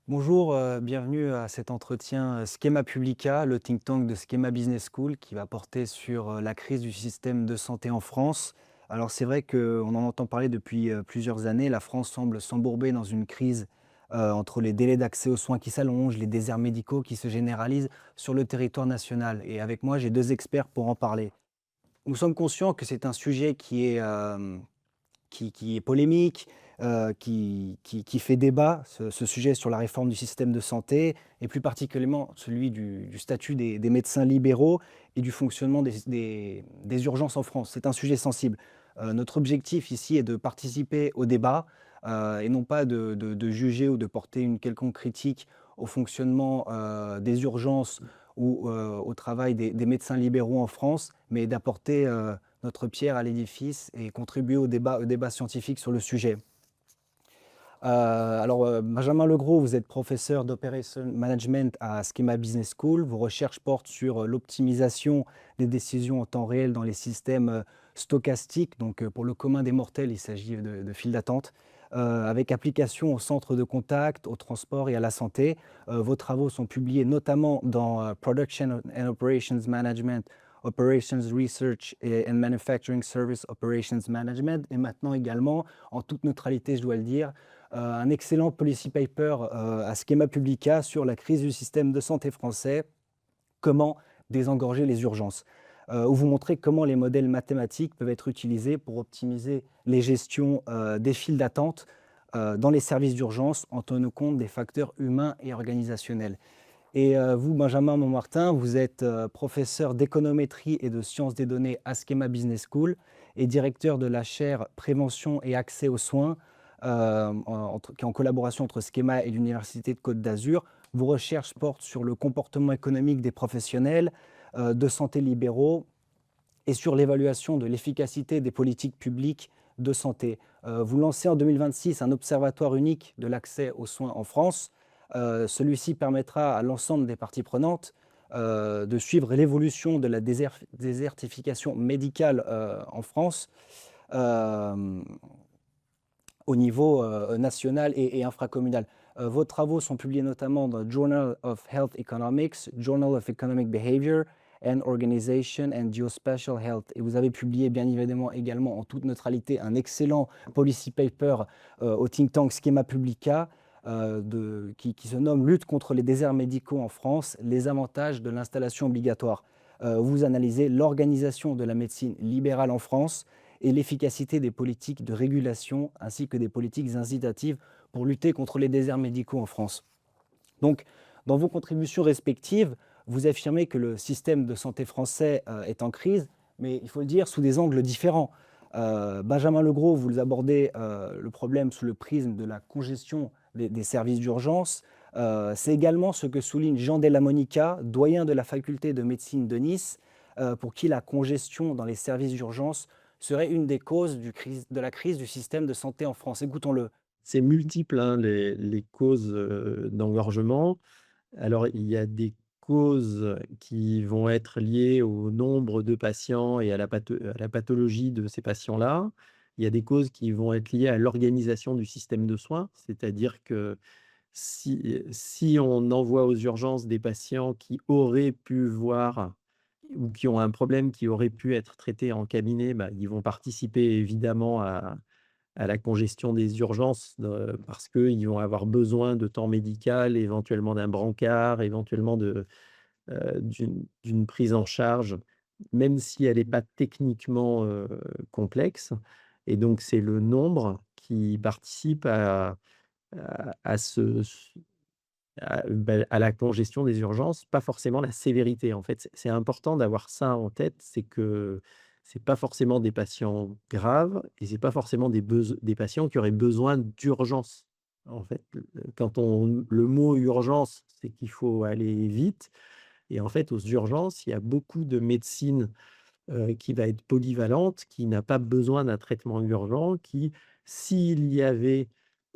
Bonjour, bienvenue à cet entretien Schema Publica, le think tank de Schema Business School qui va porter sur la crise du système de santé en France. Alors c'est vrai qu'on en entend parler depuis plusieurs années. La France semble s'embourber dans une crise entre les délais d'accès aux soins qui s'allongent, les déserts médicaux qui se généralisent sur le territoire national. Et avec moi, j'ai deux experts pour en parler. Nous sommes conscients que c'est un sujet qui est polémique, qui fait débat, ce sujet sur la réforme du système de santé et plus particulièrement celui du statut des médecins libéraux et du fonctionnement des urgences en France. C'est un sujet sensible. Notre objectif ici est de participer au débat, et non pas de juger ou de porter une quelconque critique au fonctionnement, des urgences ou, au travail des médecins libéraux en France, mais d'apporter, notre pierre à l'édifice et contribuer au débat scientifique sur le sujet. Benjamin Legros, vous êtes professeur d'Operation Management à Schema Business School. Vos recherches portent sur l'optimisation des décisions en temps réel dans les systèmes stochastiques. Donc, pour le commun des mortels, il s'agit de files d'attente, avec application au centre de contact, au transport et à la santé. Vos travaux sont publiés notamment dans Production and Operations Management, Operations Research and Manufacturing Service Operations Management, et maintenant également, en toute neutralité, je dois le dire, un excellent policy paper à Schema Publica sur la crise du système de santé français, comment désengorger les urgences, où vous montrez comment les modèles mathématiques peuvent être utilisés pour optimiser les gestions des files d'attente dans les services d'urgence en tenant compte des facteurs humains et organisationnels. Et vous, Benjamin Montmartin, vous êtes professeur d'économétrie et de sciences des données à Schema Business School et directeur de la chaire Prévention et accès aux soins, qui est en collaboration entre Schema et l'Université de Côte d'Azur. Vos recherches portent sur le comportement économique des professionnels de santé libéraux et sur l'évaluation de l'efficacité des politiques publiques de santé. Vous lancez en 2026 un observatoire unique de l'accès aux soins en France. Celui-ci permettra à l'ensemble des parties prenantes de suivre l'évolution de la désertification médicale en France, euh, au niveau national et infracommunal. Vos travaux sont publiés notamment dans Journal of Health Economics, Journal of Economic Behavior and Organization and Geospatial Health. Et vous avez publié bien évidemment également en toute neutralité un excellent policy paper au think tank Schema Publica, qui se nomme Lutte contre les déserts médicaux en France, les avantages de l'installation obligatoire. Vous analysez l'organisation de la médecine libérale en France et l'efficacité des politiques de régulation ainsi que des politiques incitatives pour lutter contre les déserts médicaux en France. Donc, dans vos contributions respectives, vous affirmez que le système de santé français est en crise, mais il faut le dire sous des angles différents. Benjamin Legros, vous abordez le problème sous le prisme de la congestion des services d'urgence. C'est également ce que souligne Jean Della Monica, doyen de la faculté de médecine de Nice, pour qui la congestion dans les services d'urgence serait une des causes de la crise du système de santé en France. Écoutons-le. C'est multiple, hein, les causes, d'engorgement. Alors, il y a des causes qui vont être liées au nombre de patients et à la pathologie de ces patients-là. Il y a des causes qui vont être liées à l'organisation du système de soins, c'est-à-dire que si on envoie aux urgences des patients qui auraient pu voir ou qui ont un problème qui aurait pu être traité en cabinet, bah, ils vont participer évidemment à la congestion des urgences, parce qu'ils vont avoir besoin de temps médical, éventuellement d'un brancard, éventuellement d'une prise en charge, même si elle n'est pas techniquement, complexe. Et donc c'est le nombre qui participe à à la congestion des urgences, pas forcément la sévérité. En fait, c'est important d'avoir ça en tête, c'est que c'est pas forcément des patients graves et c'est pas forcément des patients qui auraient besoin d'urgence. En fait, le mot urgence, c'est qu'il faut aller vite et en fait, aux urgences, il y a beaucoup de médecine, qui va être polyvalente, qui n'a pas besoin d'un traitement urgent, qui, s'il y avait,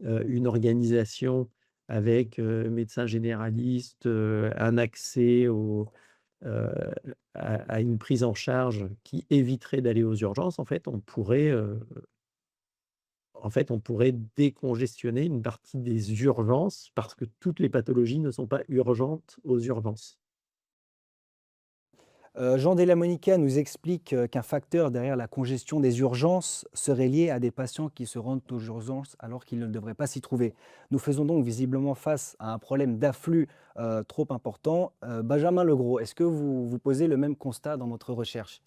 une organisation avec, médecin généraliste, un accès heu, à une prise en charge qui éviterait d'aller aux urgences, en fait, en fait, on pourrait décongestionner une partie des urgences parce que toutes les pathologies ne sont pas urgentes aux urgences. Jean Della Monica nous explique, qu'un facteur derrière la congestion des urgences serait lié à des patients qui se rendent aux urgences alors qu'ils ne devraient pas s'y trouver. Nous faisons donc visiblement face à un problème d'afflux, trop important. Benjamin Legros, est-ce que vous posez le même constat dans votre recherche?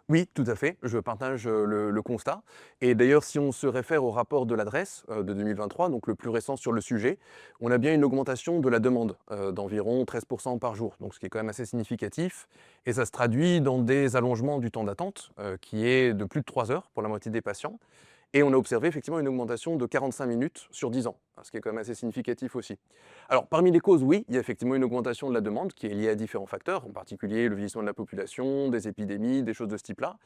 Oui, tout à fait, je partage le constat. Et d'ailleurs, si on se réfère au rapport de l'adresse de 2023, donc le plus récent sur le sujet, on a bien une augmentation de la demande d'environ 13% par jour, donc ce qui est quand même assez significatif. Et ça se traduit dans des allongements du temps d'attente qui est de plus de 3 heures pour la moitié des patients. Et on a observé effectivement une augmentation de 45 minutes sur 10 ans, ce qui est quand même assez significatif aussi. Alors, parmi les causes, oui, il y a effectivement une augmentation de la demande qui est liée à différents facteurs, en particulier le vieillissement de la population, des épidémies, des choses de ce type-là.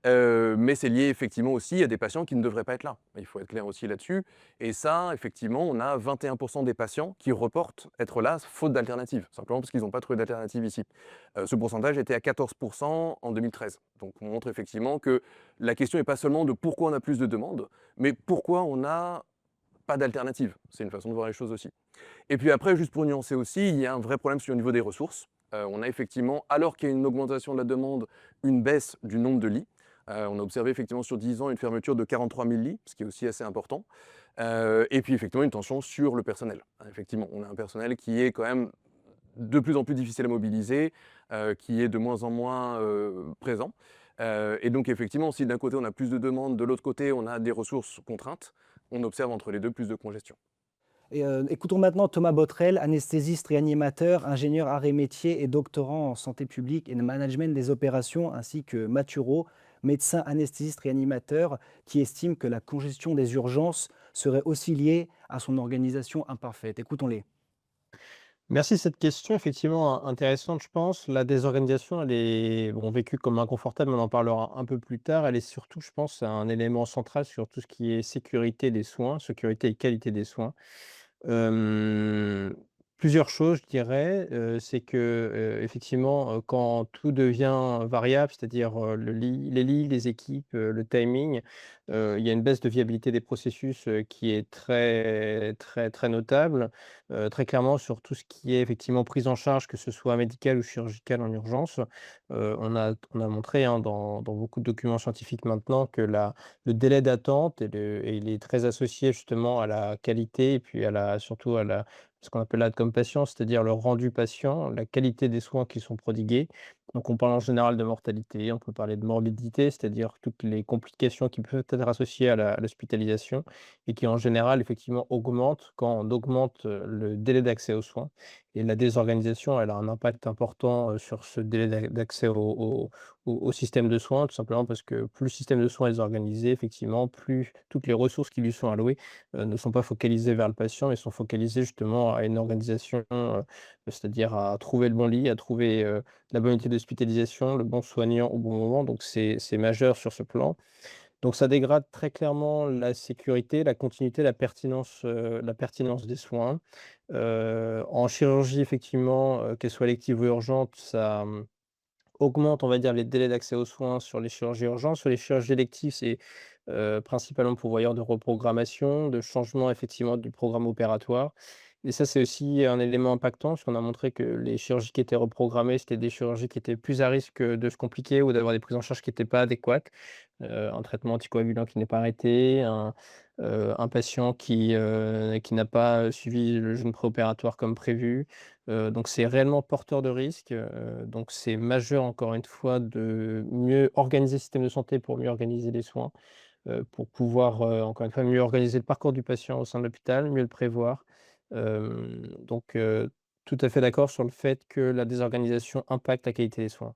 Mais c'est lié effectivement aussi à des patients qui ne devraient pas être là. Il faut être clair aussi là-dessus. Et ça, effectivement, on a 21% des patients qui reportent être là faute d'alternative, simplement parce qu'ils n'ont pas trouvé d'alternative ici. Ce pourcentage était à 14% en 2013. Donc on montre effectivement que la question n'est pas seulement de pourquoi on a plus de demandes, mais pourquoi on n'a pas d'alternative. C'est une façon de voir les choses aussi. Et puis après, juste pour nuancer aussi, il y a un vrai problème sur le niveau des ressources. On a effectivement, alors qu'il y a une augmentation de la demande, une baisse du nombre de lits. On a observé effectivement sur 10 ans une fermeture de 43 000 lits, ce qui est aussi assez important. Et puis effectivement une tension sur le personnel. Effectivement, on a un personnel qui est quand même de plus en plus difficile à mobiliser, qui est de moins en moins présent. Et donc effectivement, si d'un côté on a plus de demandes, de l'autre côté on a des ressources contraintes, on observe entre les deux plus de congestion. Et écoutons maintenant Thomas Botrel, anesthésiste réanimateur, ingénieur arts et métiers et doctorant en santé publique et de management des opérations, ainsi que Mathieu Rau, médecin anesthésiste réanimateur, qui estime que la congestion des urgences serait aussi liée à son organisation imparfaite. Écoutons-les. Merci de cette question, effectivement intéressante, je pense. La désorganisation, elle est bon, vécue comme inconfortable, mais on en parlera un peu plus tard. Elle est surtout, je pense, un élément central sur tout ce qui est sécurité des soins, sécurité et qualité des soins. Hem, Plusieurs choses, je dirais, c'est que, effectivement, quand tout devient variable, c'est-à-dire, les lits, les équipes, le timing, il y a une baisse de viabilité des processus, qui est très, très, très notable. Très clairement sur tout ce qui est effectivement prise en charge, que ce soit médicale ou chirurgicale en urgence. On a montré, hein, dans beaucoup de documents scientifiques maintenant que la le délai d'attente et il est très associé justement à la qualité et puis surtout à ce qu'on appelle l'outcome patient, c'est-à-dire le rendu patient, la qualité des soins qui sont prodigués. Donc on parle en général de mortalité, on peut parler de morbidité, c'est-à-dire toutes les complications qui peuvent être associées à l'hospitalisation et qui en général effectivement augmentent quand on augmente, le délai d'accès aux soins et la désorganisation, elle a un impact important, sur ce délai d'accès au système de soins, tout simplement parce que plus le système de soins est désorganisé, effectivement, plus toutes les ressources qui lui sont allouées, ne sont pas focalisées vers le patient, mais sont focalisées justement à une organisation, c'est-à-dire à trouver le bon lit, à trouver, la bonne unité d'hospitalisation, le bon soignant au bon moment, donc c'est majeur sur ce plan. Donc ça dégrade très clairement la sécurité, la continuité, la pertinence des soins. En chirurgie, effectivement, qu'elle soit élective ou urgente, ça, augmente, on va dire, les délais d'accès aux soins sur les chirurgies urgentes. Sur les chirurgies électives, c'est, principalement pourvoyeur de reprogrammation, de changement effectivement du programme opératoire et ça, c'est aussi un élément impactant parce qu'on a montré que les chirurgies qui étaient reprogrammées, c'était des chirurgies qui étaient plus à risque, de se compliquer ou d'avoir des prises en charge qui étaient pas adéquates. Un traitement anticoagulant qui n'est pas arrêté, un patient qui n'a pas suivi le jeûne préopératoire comme prévu. Donc c'est réellement porteur de risque, donc c'est majeur encore une fois de mieux organiser le système de santé pour mieux organiser les soins, pour pouvoir, encore une fois mieux organiser le parcours du patient au sein de l'hôpital, mieux le prévoir. Donc tout à fait d'accord sur le fait que la désorganisation impacte la qualité des soins.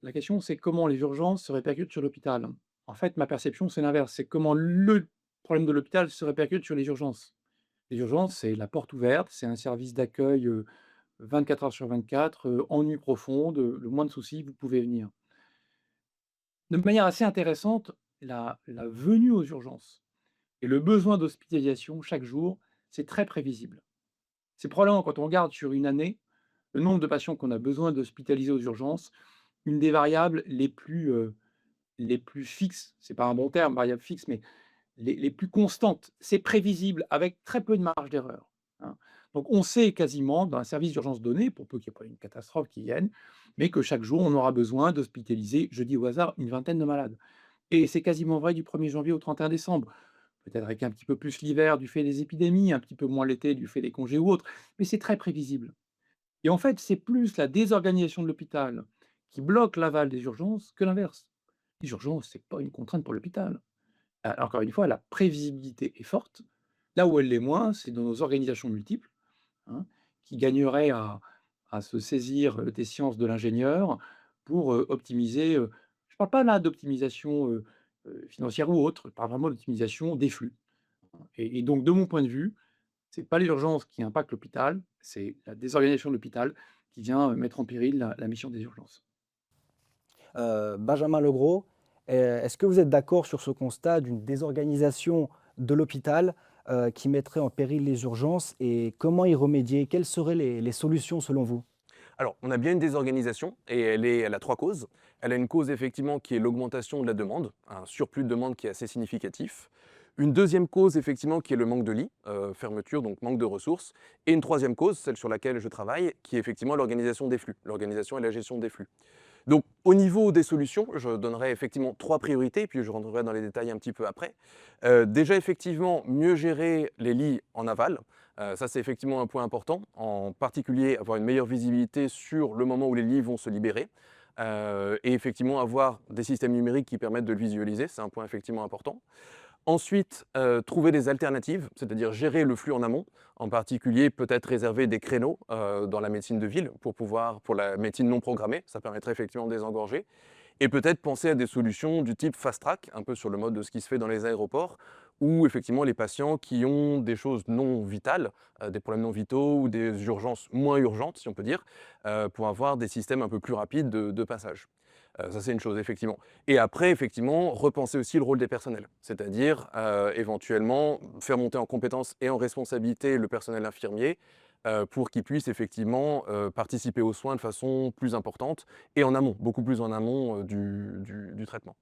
La question, c'est comment les urgences se répercutent sur l'hôpital. En fait, ma perception, c'est l'inverse. C'est comment le problème de l'hôpital se répercute sur les urgences. Les urgences, c'est la porte ouverte, c'est un service d'accueil 24 heures sur 24, en nuit profonde, le moins de soucis, vous pouvez venir. De manière assez intéressante, la venue aux urgences et le besoin d'hospitalisation chaque jour, c'est très prévisible. C'est probablement, quand on regarde sur une année, le nombre de patients qu'on a besoin d'hospitaliser aux urgences, une des variables les plus fixes, c'est pas un bon terme, variable fixe, mais les plus constantes. C'est prévisible avec très peu de marge d'erreur, hein. Donc on sait quasiment dans un service d'urgence donné, pour peu qu'il n'y ait pas une catastrophe qui vienne, mais que chaque jour on aura besoin d'hospitaliser, je dis au hasard, une vingtaine de malades. Et c'est quasiment vrai du 1er janvier au 31 décembre. Peut-être avec un petit peu plus l'hiver du fait des épidémies, un petit peu moins l'été du fait des congés ou autres, mais c'est très prévisible. Et en fait, c'est plus la désorganisation de l'hôpital qui bloque l'aval des urgences que l'inverse. Les urgences, c'est pas une contrainte pour l'hôpital. Encore une fois, la prévisibilité est forte. Là où elle l'est moins, c'est dans nos organisations multiples, hein, qui gagneraient à se saisir, des sciences de l'ingénieur pour, optimiser, je ne parle pas là d'optimisation, financière ou autre, je parle vraiment d'optimisation des flux. Et donc de mon point de vue, c'est pas l'urgence qui impacte l'hôpital, c'est la désorganisation de l'hôpital qui vient, mettre en péril la mission des urgences. Benjamin Legros, est-ce que vous êtes d'accord sur ce constat d'une désorganisation de l'hôpital, qui mettrait en péril les urgences et comment y remédier? Quelles seraient les solutions selon vous? Alors, on a bien une désorganisation et elle a trois causes. Elle a une cause effectivement qui est l'augmentation de la demande, un surplus de demande qui est assez significatif. Une deuxième cause effectivement qui est le manque de lits, fermeture, donc manque de ressources. Et une troisième cause, celle sur laquelle je travaille, qui est effectivement l'organisation des flux, l'organisation et la gestion des flux. Donc au niveau des solutions, je donnerai effectivement trois priorités, puis je rentrerai dans les détails un petit peu après. Déjà effectivement, mieux gérer les lits en aval. Ça c'est effectivement un point important, en particulier avoir une meilleure visibilité sur le moment où les lits vont se libérer. Et effectivement avoir des systèmes numériques qui permettent de le visualiser, c'est un point effectivement important. Ensuite, trouver des alternatives, c'est-à-dire gérer le flux en amont, en particulier peut-être réserver des créneaux dans la médecine de ville pour la médecine non programmée, ça permettrait effectivement de désengorger. Et peut-être penser à des solutions du type fast track, un peu sur le mode de ce qui se fait dans les aéroports, où effectivement les patients qui ont des choses non vitales, des problèmes non vitaux ou des urgences moins urgentes, si on peut dire, pour avoir des systèmes un peu plus rapides de passage. Ça, c'est une chose, effectivement. Et après, effectivement, repenser aussi le rôle des personnels. C'est-à-dire, éventuellement, faire monter en compétences et en responsabilité le personnel infirmier pour qu'il puisse effectivement participer aux soins de façon plus importante et en amont, beaucoup plus en amont du traitement.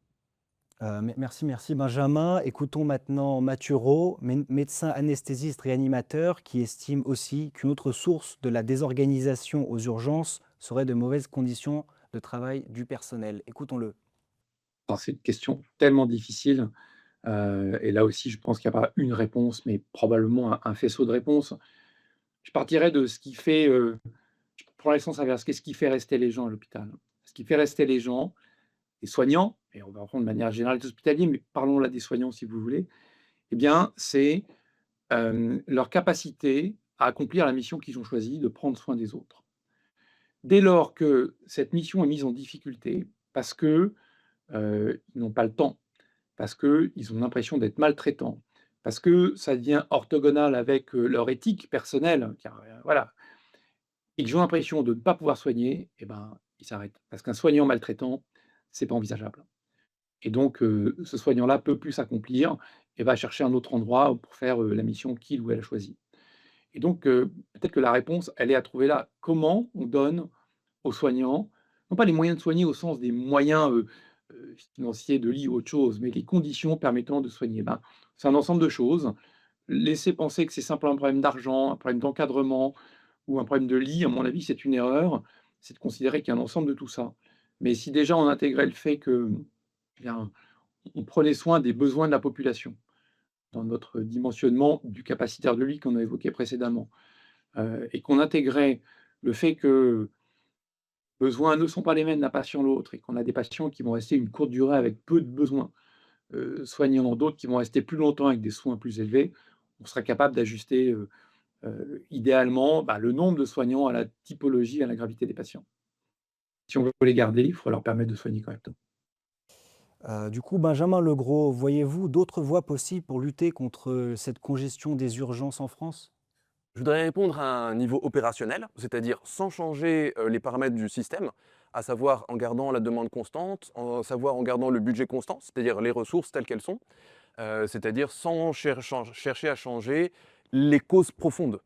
Merci Benjamin. Écoutons maintenant Mathieu Rau, médecin anesthésiste réanimateur, qui estime aussi qu'une autre source de la désorganisation aux urgences serait de mauvaises conditions de travail du personnel. Écoutons-le. Alors c'est une question tellement difficile, et là aussi je pense qu'il n'y a pas une réponse, mais probablement un faisceau de réponses. Je partirais de ce qui fait, je prends le sens inverse. Qu'est-ce qui fait rester les gens à l'hôpital? Ce qui fait rester les gens, les soignants, et on va prendre de manière générale les hospitaliers, mais parlons là des soignants si vous voulez, eh bien, c'est, leur capacité à accomplir la mission qu'ils ont choisie de prendre soin des autres. Dès lors que cette mission est mise en difficulté parce que, ils n'ont pas le temps, parce qu'ils ont l'impression d'être maltraitants, parce que ça devient orthogonal avec, leur éthique personnelle, car, voilà, et qu'ils ont l'impression de ne pas pouvoir soigner, eh ben, ils s'arrêtent. Parce qu'un soignant maltraitant, c'est pas envisageable. Et donc, ce soignant-là peut plus s'accomplir et va chercher un autre endroit pour faire, la mission qu'il ou elle a choisie. Et donc, peut-être que la réponse, elle est à trouver là. Comment on donne aux soignants, non pas les moyens de soigner au sens des moyens, financiers de lit ou autre chose, mais les conditions permettant de soigner? Ben, c'est un ensemble de choses. Laisser penser que c'est simplement un problème d'argent, un problème d'encadrement ou un problème de lit, à mon avis, c'est une erreur. C'est de considérer qu'il y a un ensemble de tout ça. Mais si déjà on intégrait le fait que, eh bien, on prenait soin des besoins de la population, dans notre dimensionnement du capacitaire de lit qu'on a évoqué précédemment, et qu'on intégrait le fait que besoins ne sont pas les mêmes d'un patient à l'autre et qu'on a des patients qui vont rester une courte durée avec peu de besoins, soignant d'autres qui vont rester plus longtemps avec des soins plus élevés, on serait capable d'ajuster, idéalement, bah, le nombre de soignants à la typologie, à la gravité des patients. Si on veut les garder, il faut leur permettre de soigner correctement. Du coup, Benjamin Legros, voyez-vous d'autres voies possibles pour lutter contre cette congestion des urgences en France? Je voudrais répondre à un niveau opérationnel, c'est-à-dire sans changer les paramètres du système, à savoir en gardant la demande constante, en gardant le budget constant, c'est-à-dire les ressources telles qu'elles sont, c'est-à-dire sans chercher à changer les causes profondes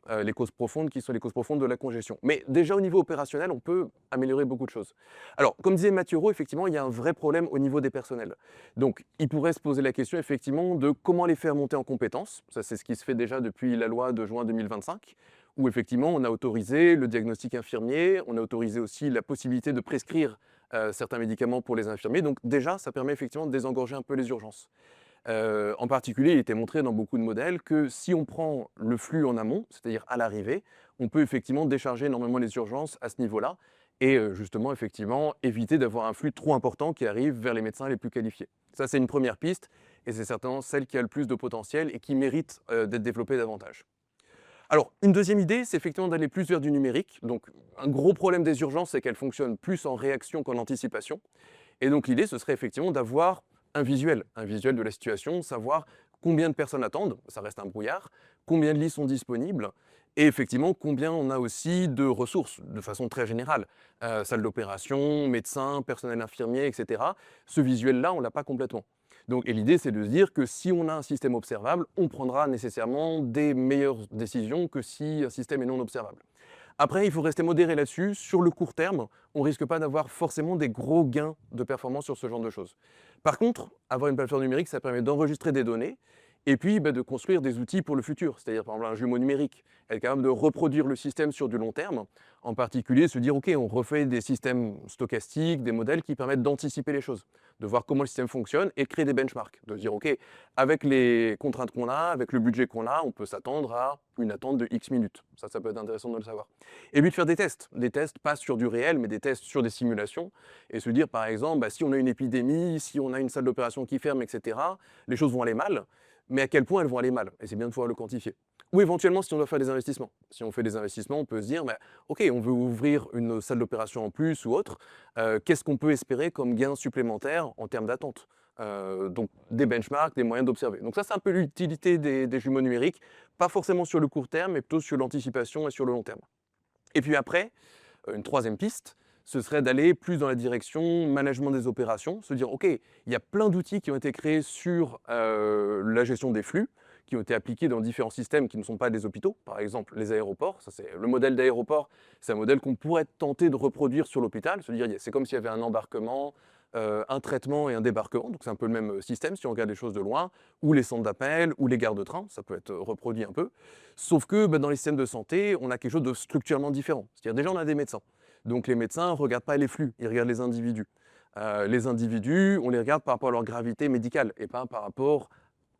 qui sont les causes profondes de la congestion. Mais déjà au niveau opérationnel, on peut améliorer beaucoup de choses. Alors, comme disait Mathieu Roux, effectivement, il y a un vrai problème au niveau des personnels. Donc, il pourrait se poser la question, effectivement, de comment les faire monter en compétences. Ça, c'est ce qui se fait déjà depuis la loi de juin 2025, où effectivement, on a autorisé le diagnostic infirmier, on a autorisé aussi la possibilité de prescrire certains médicaments pour les infirmiers. Donc déjà, ça permet effectivement de désengorger un peu les urgences. En particulier, il était montré dans beaucoup de modèles que si on prend le flux en amont, c'est-à-dire à l'arrivée, on peut effectivement décharger énormément les urgences à ce niveau-là et justement, effectivement, éviter d'avoir un flux trop important qui arrive vers les médecins les plus qualifiés. Ça, c'est une première piste et c'est certainement celle qui a le plus de potentiel et qui mérite d'être développée davantage. Alors, une deuxième idée, c'est effectivement d'aller plus vers du numérique. Donc, un gros problème des urgences, c'est qu'elles fonctionnent plus en réaction qu'en anticipation. Et donc, l'idée, ce serait effectivement d'avoir un visuel de la situation, savoir combien de personnes attendent, ça reste un brouillard, combien de lits sont disponibles, et effectivement, combien on a aussi de ressources, de façon très générale. Salle d'opération, médecins, personnel infirmier, etc. Ce visuel-là, on ne l'a pas complètement. Donc, et l'idée, c'est de se dire que si on a un système observable, on prendra nécessairement des meilleures décisions que si un système est non observable. Après, il faut rester modéré là-dessus. Sur le court terme, on ne risque pas d'avoir forcément des gros gains de performance sur ce genre de choses. Par contre, avoir une plateforme numérique, ça permet d'enregistrer des données et puis de construire des outils pour le futur. C'est-à-dire, par exemple, un jumeau numérique, être capable de reproduire le système sur du long terme, en particulier se dire, OK, on refait des systèmes stochastiques, des modèles qui permettent d'anticiper les choses, de voir comment le système fonctionne et de créer des benchmarks, de se dire, OK, avec les contraintes qu'on a, avec le budget qu'on a, on peut s'attendre à une attente de X minutes. Ça peut être intéressant de le savoir. Et puis de faire des tests pas sur du réel, mais des tests sur des simulations, et se dire, par exemple, si on a une épidémie, si on a une salle d'opération qui ferme, etc., les choses vont aller mal, mais à quel point elles vont aller mal, et c'est bien de pouvoir le quantifier. Ou éventuellement, si on doit faire des investissements. Si on fait des investissements, on peut se dire, OK, on veut ouvrir une salle d'opération en plus ou autre, qu'est-ce qu'on peut espérer comme gain supplémentaire en termes d'attente? Donc des benchmarks, des moyens d'observer. Donc ça, c'est un peu l'utilité des jumeaux numériques, pas forcément sur le court terme, mais plutôt sur l'anticipation et sur le long terme. Et puis après, une troisième piste, ce serait d'aller plus dans la direction management des opérations, se dire, OK, il y a plein d'outils qui ont été créés sur la gestion des flux, qui ont été appliqués dans différents systèmes qui ne sont pas des hôpitaux, par exemple les aéroports. Ça, c'est le modèle d'aéroport, c'est un modèle qu'on pourrait tenter de reproduire sur l'hôpital, se dire, c'est comme s'il y avait un embarquement, un traitement et un débarquement, donc c'est un peu le même système si on regarde les choses de loin, ou les centres d'appel, ou les gares de train, ça peut être reproduit un peu. Sauf que dans les systèmes de santé, on a quelque chose de structurellement différent. C'est-à-dire déjà on a des médecins. Donc les médecins ne regardent pas les flux, ils regardent les individus. Les individus, on les regarde par rapport à leur gravité médicale et pas par rapport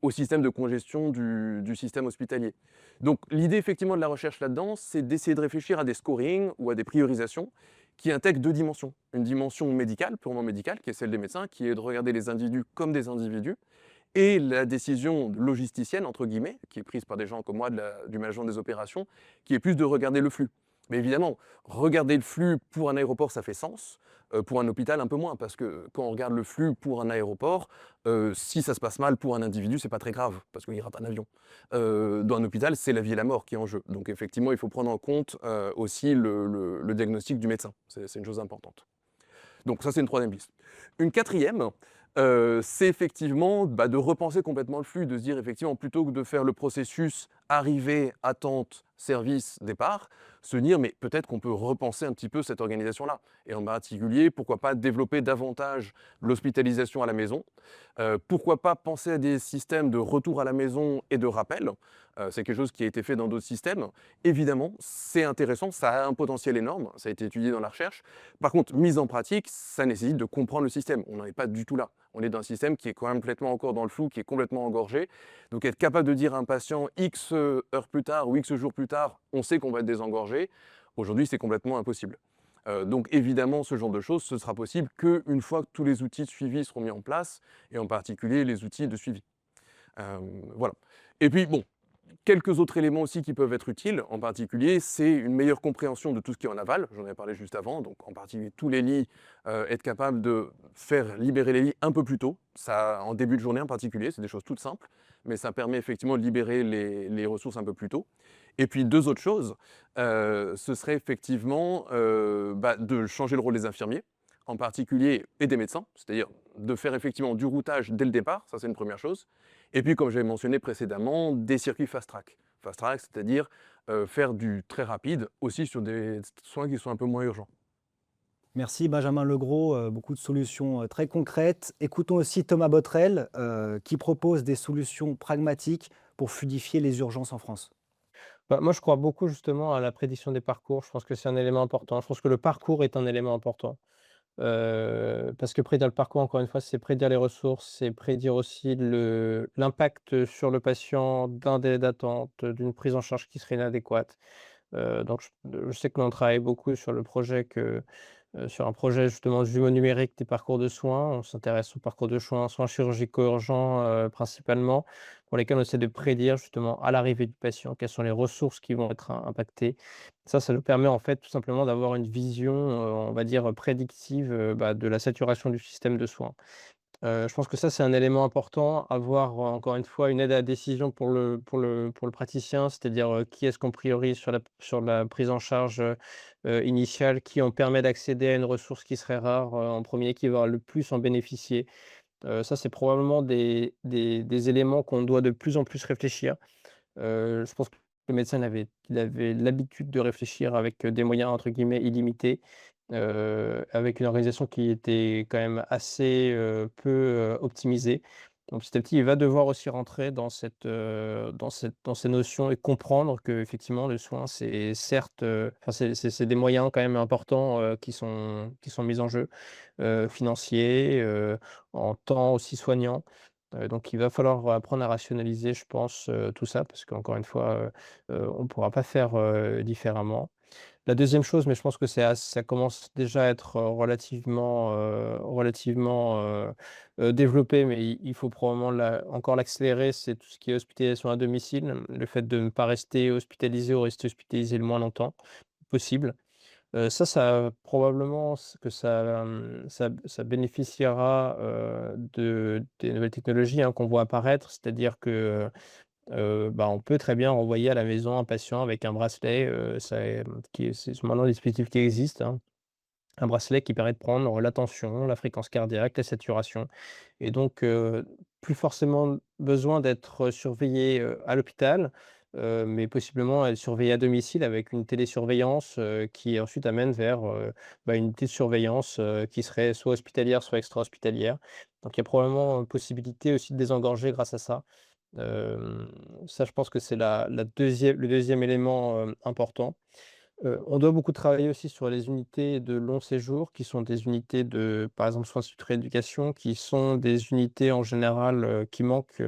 au système de congestion du système hospitalier. Donc l'idée effectivement de la recherche là-dedans, c'est d'essayer de réfléchir à des scorings ou à des priorisations qui intègrent deux dimensions. Une dimension médicale, purement médicale, qui est celle des médecins, qui est de regarder les individus comme des individus, et la décision logisticienne, entre guillemets, qui est prise par des gens comme moi du management des opérations, qui est plus de regarder le flux. Mais évidemment, regarder le flux pour un aéroport, ça fait sens. Pour un hôpital, un peu moins, parce que quand on regarde le flux pour un aéroport, si ça se passe mal pour un individu, c'est pas très grave, parce qu'il rate un avion. Dans un hôpital, c'est la vie et la mort qui est en jeu. Donc effectivement, il faut prendre en compte aussi le diagnostic du médecin. C'est une chose importante. Donc ça, c'est une troisième piste. Une quatrième, c'est effectivement de repenser complètement le flux, de se dire effectivement, plutôt que de faire le processus arrivée, attente, service, départ, se dire mais peut-être qu'on peut repenser un petit peu cette organisation-là. Et en particulier, pourquoi pas développer davantage l'hospitalisation à la maison, pourquoi pas penser à des systèmes de retour à la maison et de rappel. C'est quelque chose qui a été fait dans d'autres systèmes. Évidemment, c'est intéressant, ça a un potentiel énorme, ça a été étudié dans la recherche. Par contre, mise en pratique, ça nécessite de comprendre le système. On n'en est pas du tout là. On est dans un système qui est quand même complètement encore dans le flou, qui est complètement engorgé. Donc être capable de dire à un patient X heures plus tard ou X jours plus tard, on sait qu'on va être désengorgé, aujourd'hui c'est complètement impossible. Donc évidemment, ce genre de choses, ce sera possible qu'une fois que tous les outils de suivi seront mis en place, et en particulier les outils de suivi. Voilà. Et puis bon, quelques autres éléments aussi qui peuvent être utiles, en particulier, c'est une meilleure compréhension de tout ce qui est en aval, j'en ai parlé juste avant, donc en particulier tous les lits, être capable de faire libérer les lits un peu plus tôt, ça, en début de journée en particulier, c'est des choses toutes simples, mais ça permet effectivement de libérer les ressources un peu plus tôt. Et puis deux autres choses, ce serait effectivement de changer le rôle des infirmiers, en particulier, et des médecins, c'est-à-dire de faire effectivement du routage dès le départ, ça c'est une première chose. Et puis, comme j'avais mentionné précédemment, des circuits fast-track. fast track, c'est-à-dire faire du très rapide aussi sur des soins qui sont un peu moins urgents. Merci Benjamin Legros, beaucoup de solutions très concrètes. Écoutons aussi Thomas Botrel, qui propose des solutions pragmatiques pour fluidifier les urgences en France. Bah, moi, je crois beaucoup justement à la prédiction des parcours. Je pense que c'est un élément important. Je pense que le parcours est un élément important. Parce que prédire le parcours, encore une fois, c'est prédire les ressources, c'est prédire aussi l'impact sur le patient d'un délai d'attente, d'une prise en charge qui serait inadéquate. Donc je sais que l'on travaille beaucoup sur un projet justement de jumeau numérique des parcours de soins. On s'intéresse aux parcours de soins chirurgicaux urgents, principalement, pour lesquels on essaie de prédire justement à l'arrivée du patient, quelles sont les ressources qui vont être impactées. Ça nous permet en fait tout simplement d'avoir une vision, on va dire prédictive, de la saturation du système de soins. Je pense que ça, c'est un élément important, avoir, encore une fois, une aide à la décision pour le praticien, c'est-à-dire, qui est-ce qu'on priorise sur la prise en charge, initiale, qui on permet d'accéder à une ressource qui serait rare, en premier, qui va le plus en bénéficier. Ça, c'est probablement des éléments qu'on doit de plus en plus réfléchir. Je pense que le médecin il avait l'habitude de réfléchir avec, des moyens entre guillemets «illimités», avec une organisation qui était quand même assez, peu, optimisée. Donc petit à petit, il va devoir aussi rentrer dans ces notions et comprendre qu'effectivement le soin, c'est certes, enfin c'est des moyens quand même importants, qui sont mis en jeu, financiers, en temps aussi soignant. Donc il va falloir apprendre à rationaliser, je pense, tout ça parce qu'encore une fois, on ne pourra pas faire, différemment. La deuxième chose, mais je pense que ça commence déjà à être, relativement développé, mais il faut probablement encore l'accélérer, c'est tout ce qui est hospitalisation à domicile. Le fait de ne pas rester hospitalisé ou rester hospitalisé le moins longtemps possible. Ça probablement que ça bénéficiera, des nouvelles technologies, hein, qu'on voit apparaître. C'est-à-dire que, on peut très bien envoyer à la maison un patient avec un bracelet, c'est maintenant des dispositifs qui existent, hein. Un bracelet qui permet de prendre la tension, la fréquence cardiaque, la saturation et donc plus forcément besoin d'être surveillé, à l'hôpital, mais possiblement être surveillé à domicile avec une télésurveillance, qui ensuite amène vers, une unité de surveillance, qui serait soit hospitalière, soit extra-hospitalière. Donc il y a probablement, possibilité aussi de désengorger grâce à ça. Ça je pense que c'est le deuxième élément, important. On doit beaucoup travailler aussi sur les unités de long séjour qui sont des unités de, par exemple, soins suite rééducation, qui sont des unités en général, qui manquent,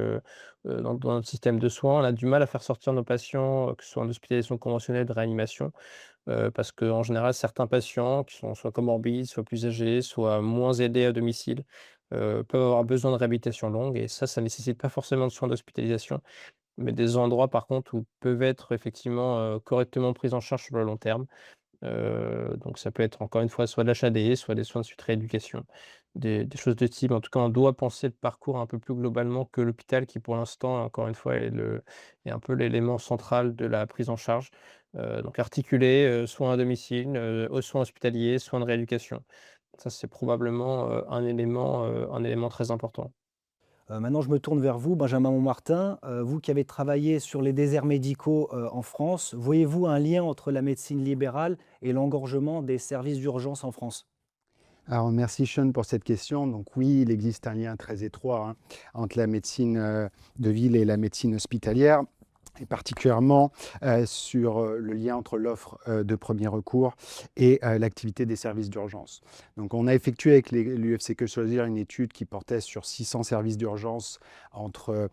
dans notre système de soins. On a du mal à faire sortir nos patients, que ce soit en hospitalisation conventionnelle, de réanimation, parce qu'en général, certains patients qui sont soit comorbides, soit plus âgés, soit moins aidés à domicile, peuvent avoir besoin de réhabilitation longue et ça nécessite pas forcément de soins d'hospitalisation. Mais des endroits par contre où peuvent être effectivement, correctement pris en charge sur le long terme. Donc ça peut être encore une fois soit de l'HAD, soit des soins de suite rééducation, des choses de ce type. En tout cas, on doit penser le parcours un peu plus globalement que l'hôpital qui pour l'instant, encore une fois, est un peu l'élément central de la prise en charge. Donc articuler, soins à domicile, aux soins hospitaliers, soins de rééducation. Ça, c'est probablement, un élément très important. Maintenant, je me tourne vers vous, Benjamin Montmartin. Vous qui avez travaillé sur les déserts médicaux en France, voyez-vous un lien entre la médecine libérale et l'engorgement des services d'urgence en France? Alors merci Sean pour cette question. Donc oui, il existe un lien très étroit entre la médecine de ville et la médecine hospitalière, et particulièrement sur le lien entre l'offre de premier recours et l'activité des services d'urgence. Donc on a effectué avec l'UFC Que Choisir une étude qui portait sur 600 services d'urgence entre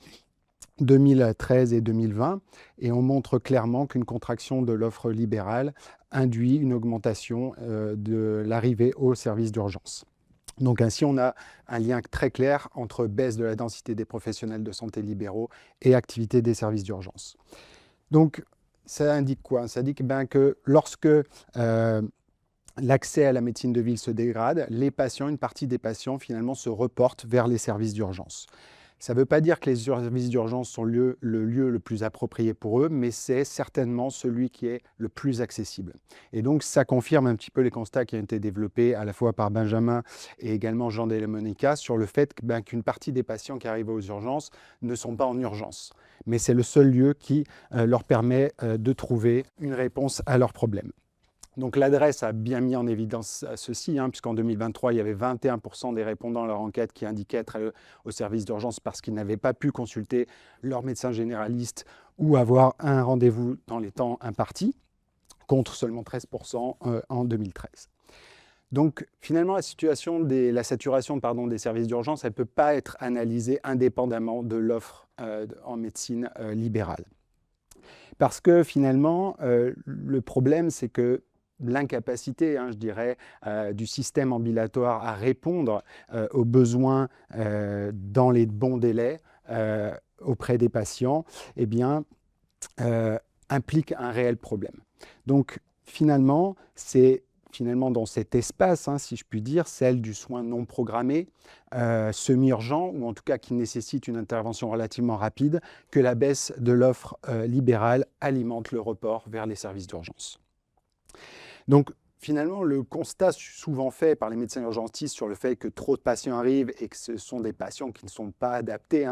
2013 et 2020, et on montre clairement qu'une contraction de l'offre libérale induit une augmentation de l'arrivée aux services d'urgence. Donc ainsi, on a un lien très clair entre baisse de la densité des professionnels de santé libéraux et activité des services d'urgence. Donc ça indique quoi? Ça indique que lorsque l'accès à la médecine de ville se dégrade, une partie des patients finalement se reportent vers les services d'urgence. Ça ne veut pas dire que les services d'urgence sont le lieu le plus approprié pour eux, mais c'est certainement celui qui est le plus accessible. Et donc, ça confirme un petit peu les constats qui ont été développés à la fois par Benjamin et également Jean Della Monica sur le fait qu'une partie des patients qui arrivent aux urgences ne sont pas en urgence. Mais c'est le seul lieu qui leur permet de trouver une réponse à leurs problèmes. Donc l'adresse a bien mis en évidence ceci, puisqu'en 2023, il y avait 21% des répondants à leur enquête qui indiquaient être au service d'urgence parce qu'ils n'avaient pas pu consulter leur médecin généraliste ou avoir un rendez-vous dans les temps impartis, contre seulement 13% en 2013. Donc finalement, la saturation des services d'urgence, elle ne peut pas être analysée indépendamment de l'offre en médecine libérale. Parce que finalement, le problème, c'est que l'incapacité, je dirais, du système ambulatoire à répondre aux besoins dans les bons délais auprès des patients, eh bien, implique un réel problème. Donc, finalement, c'est dans cet espace, si je puis dire, celle du soin non programmé, semi-urgent, ou en tout cas qui nécessite une intervention relativement rapide, que la baisse de l'offre libérale alimente le report vers les services d'urgence. Donc, finalement, le constat souvent fait par les médecins urgentistes sur le fait que trop de patients arrivent et que ce sont des patients qui ne sont pas adaptés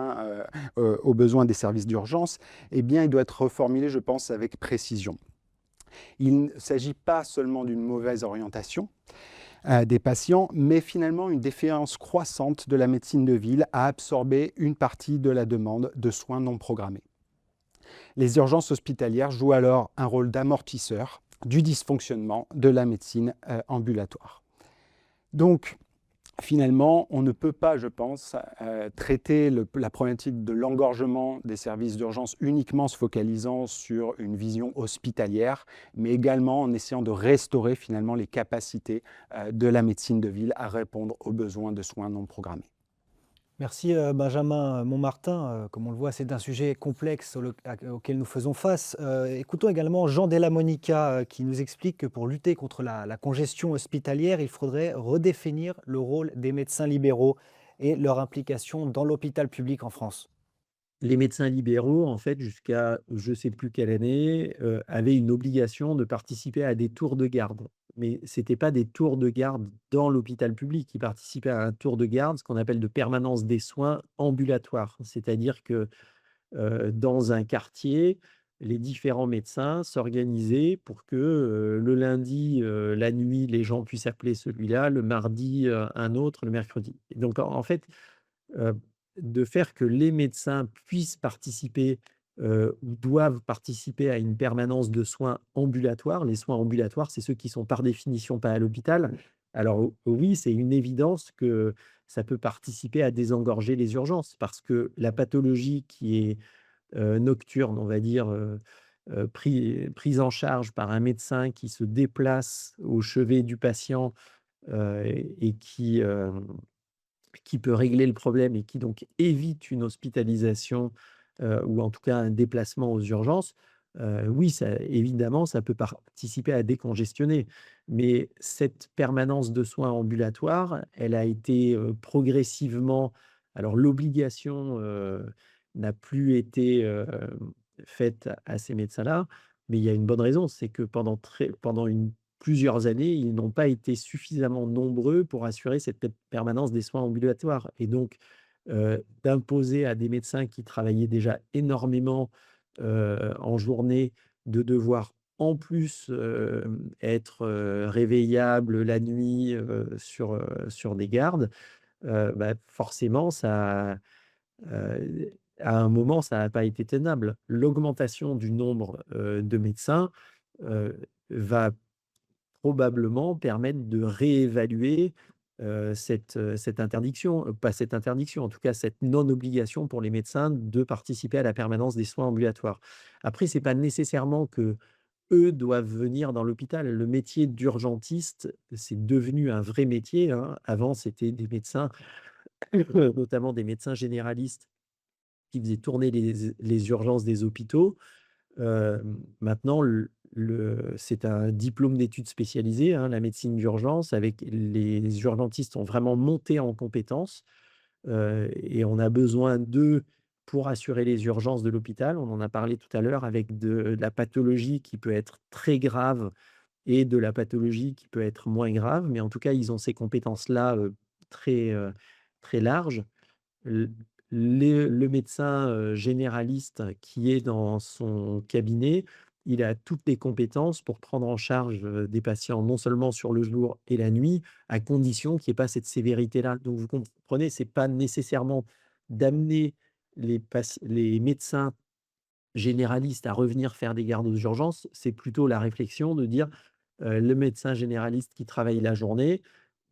aux besoins des services d'urgence, eh bien, il doit être reformulé, je pense, avec précision. Il ne s'agit pas seulement d'une mauvaise orientation des patients, mais finalement une défiance croissante de la médecine de ville à absorber une partie de la demande de soins non programmés. Les urgences hospitalières jouent alors un rôle d'amortisseur du dysfonctionnement de la médecine ambulatoire. Donc, finalement, on ne peut pas, je pense, traiter la problématique de l'engorgement des services d'urgence uniquement en se focalisant sur une vision hospitalière, mais également en essayant de restaurer finalement les capacités de la médecine de ville à répondre aux besoins de soins non programmés. Merci Benjamin Montmartin. Comme on le voit, c'est un sujet complexe auquel nous faisons face. Écoutons également Jean Della Monica qui nous explique que pour lutter contre la congestion hospitalière, il faudrait redéfinir le rôle des médecins libéraux et leur implication dans l'hôpital public en France. Les médecins libéraux, en fait, jusqu'à je ne sais plus quelle année, avaient une obligation de participer à des tours de garde. Mais ce n'était pas des tours de garde dans l'hôpital public. Ils participaient à un tour de garde, ce qu'on appelle de permanence des soins ambulatoires. C'est-à-dire que dans un quartier, les différents médecins s'organisaient pour que le lundi, la nuit, les gens puissent appeler celui-là, le mardi, un autre, le mercredi. Et donc, en fait, euh, de faire que les médecins puissent participer ou doivent participer à une permanence de soins ambulatoires. Les soins ambulatoires, c'est ceux qui sont par définition pas à l'hôpital. Alors oui, c'est une évidence que ça peut participer à désengorger les urgences parce que la pathologie qui est nocturne, on va dire, prise en charge par un médecin qui se déplace au chevet du patient et qui peut régler le problème et qui donc évite une hospitalisation ou en tout cas un déplacement aux urgences, oui, ça, évidemment, ça peut participer à décongestionner. Mais cette permanence de soins ambulatoires, elle a été progressivement. Alors, l'obligation n'a plus été faite à ces médecins-là, mais il y a une bonne raison, c'est que pendant plusieurs années, ils n'ont pas été suffisamment nombreux pour assurer cette permanence des soins ambulatoires. Et donc, d'imposer à des médecins qui travaillaient déjà énormément en journée de devoir en plus être réveillables la nuit sur des gardes, forcément, à un moment, ça n'a pas été tenable. L'augmentation du nombre de médecins va probablement permettre de réévaluer cette interdiction, pas cette interdiction, en tout cas cette non-obligation pour les médecins de participer à la permanence des soins ambulatoires. Après, c'est pas nécessairement que eux doivent venir dans l'hôpital. Le métier d'urgentiste, c'est devenu un vrai métier, hein. Avant, c'était des médecins, notamment des médecins généralistes qui faisaient tourner les urgences des hôpitaux. Maintenant, c'est un diplôme d'études spécialisées, hein, la médecine d'urgence, avec les urgentistes ont vraiment monté en compétences. et on a besoin d'eux pour assurer les urgences de l'hôpital. On en a parlé tout à l'heure avec de la pathologie qui peut être très grave et de la pathologie qui peut être moins grave, mais en tout cas, ils ont ces compétences-là, très, très larges. L le médecin, généraliste qui est dans son cabinet, il a toutes les compétences pour prendre en charge, des patients non seulement sur le jour et la nuit, à condition qu'il y ait pas cette sévérité-là. Donc vous comprenez, c'est pas nécessairement d'amener les médecins généralistes à revenir faire des gardes aux urgences, c'est plutôt la réflexion de dire, le médecin généraliste qui travaille la journée,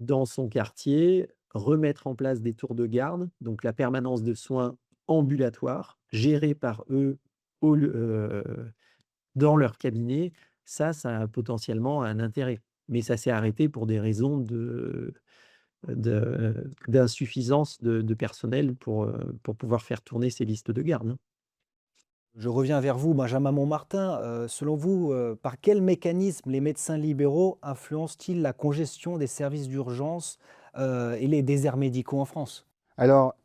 dans son quartier, remettre en place des tours de garde, donc la permanence de soins ambulatoires, gérés par eux au lieu dans leur cabinet. Ça a potentiellement un intérêt. Mais ça s'est arrêté pour des raisons d'insuffisance de personnel pour pouvoir faire tourner ces listes de garde, hein. Je reviens vers vous, Benjamin Montmartin. Selon vous, par quel mécanisme les médecins libéraux influencent-ils la congestion des services d'urgence, et les déserts médicaux en France? Alors,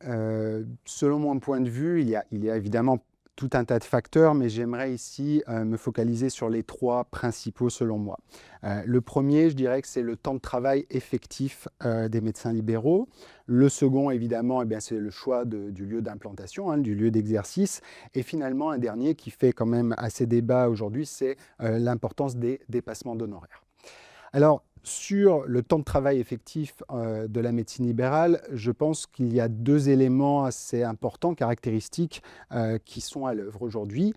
selon mon point de vue, il y a évidemment tout un tas de facteurs, mais j'aimerais ici me focaliser sur les trois principaux selon moi. Le premier, je dirais que c'est le temps de travail effectif des médecins libéraux. Le second, évidemment, eh bien, c'est le choix du lieu d'implantation, hein, du lieu d'exercice. Et finalement, un dernier qui fait quand même assez débat aujourd'hui, c'est l'importance des dépassements d'honoraires. Alors, sur le temps de travail effectif de la médecine libérale, je pense qu'il y a deux éléments assez importants, caractéristiques, qui sont à l'œuvre aujourd'hui.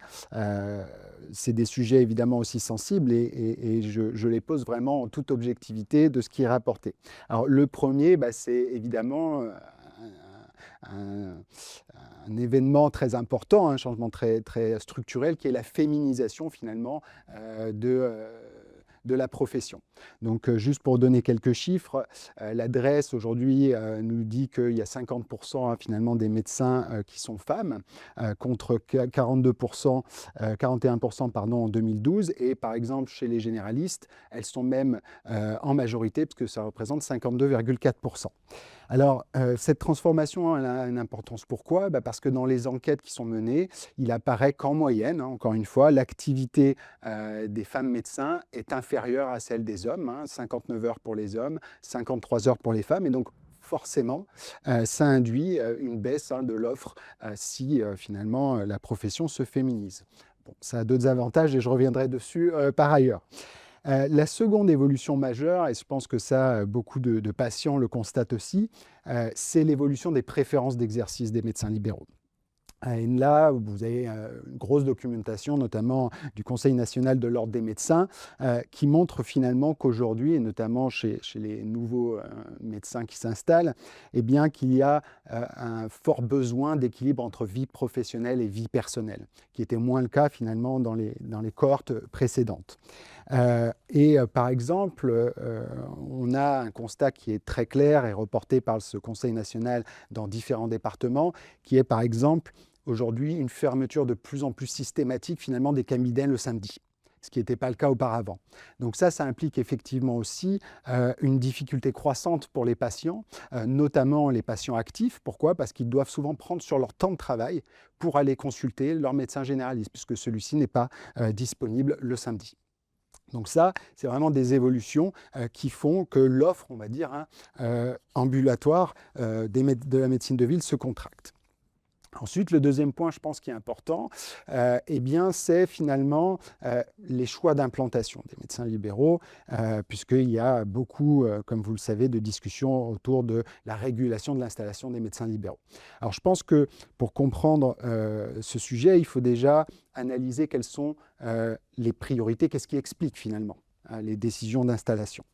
C'est des sujets évidemment aussi sensibles et je les pose vraiment en toute objectivité de ce qui est rapporté. Alors, le premier, c'est évidemment un, un événement très important, un changement très, très structurel, qui est la féminisation finalement de la profession. Donc, juste pour donner quelques chiffres, l'adresse aujourd'hui nous dit qu'il y a 50% finalement des médecins qui sont femmes, contre 42%, 41% pardon, en 2012. Et par exemple, chez les généralistes, elles sont même en majorité, parce que ça représente 52,4%. Alors, cette transformation, elle a une importance. Pourquoi? Parce que dans les enquêtes qui sont menées, il apparaît qu'en moyenne, hein, encore une fois, l'activité des femmes médecins est inférieure à celle des hommes, hein, 59 heures pour les hommes, 53 heures pour les femmes. Et donc, forcément, ça induit une baisse de l'offre si finalement la profession se féminise. Bon, ça a d'autres avantages et je reviendrai dessus par ailleurs. La seconde évolution majeure, et je pense que ça, beaucoup de patients le constatent aussi, c'est l'évolution des préférences d'exercice des médecins libéraux. Et là, vous avez une grosse documentation, notamment du Conseil national de l'ordre des médecins, qui montre finalement qu'aujourd'hui, et notamment chez les nouveaux médecins qui s'installent, eh bien qu'il y a un fort besoin d'équilibre entre vie professionnelle et vie personnelle, qui était moins le cas finalement dans les cohortes précédentes. Par exemple, on a un constat qui est très clair et reporté par ce Conseil national dans différents départements, qui est par exemple aujourd'hui une fermeture de plus en plus systématique finalement des cabinets le samedi, ce qui n'était pas le cas auparavant. Donc ça implique effectivement aussi une difficulté croissante pour les patients, notamment les patients actifs. Pourquoi? Parce qu'ils doivent souvent prendre sur leur temps de travail pour aller consulter leur médecin généraliste, puisque celui-ci n'est pas disponible le samedi. Donc ça, c'est vraiment des évolutions qui font que l'offre, on va dire, ambulatoire de la médecine de ville se contracte. Ensuite, le deuxième point, je pense, qui est important, c'est finalement les choix d'implantation des médecins libéraux, puisqu'il y a beaucoup, comme vous le savez, de discussions autour de la régulation de l'installation des médecins libéraux. Alors, je pense que pour comprendre ce sujet, il faut déjà analyser quelles sont les priorités, qu'est-ce qui explique finalement les décisions d'installation.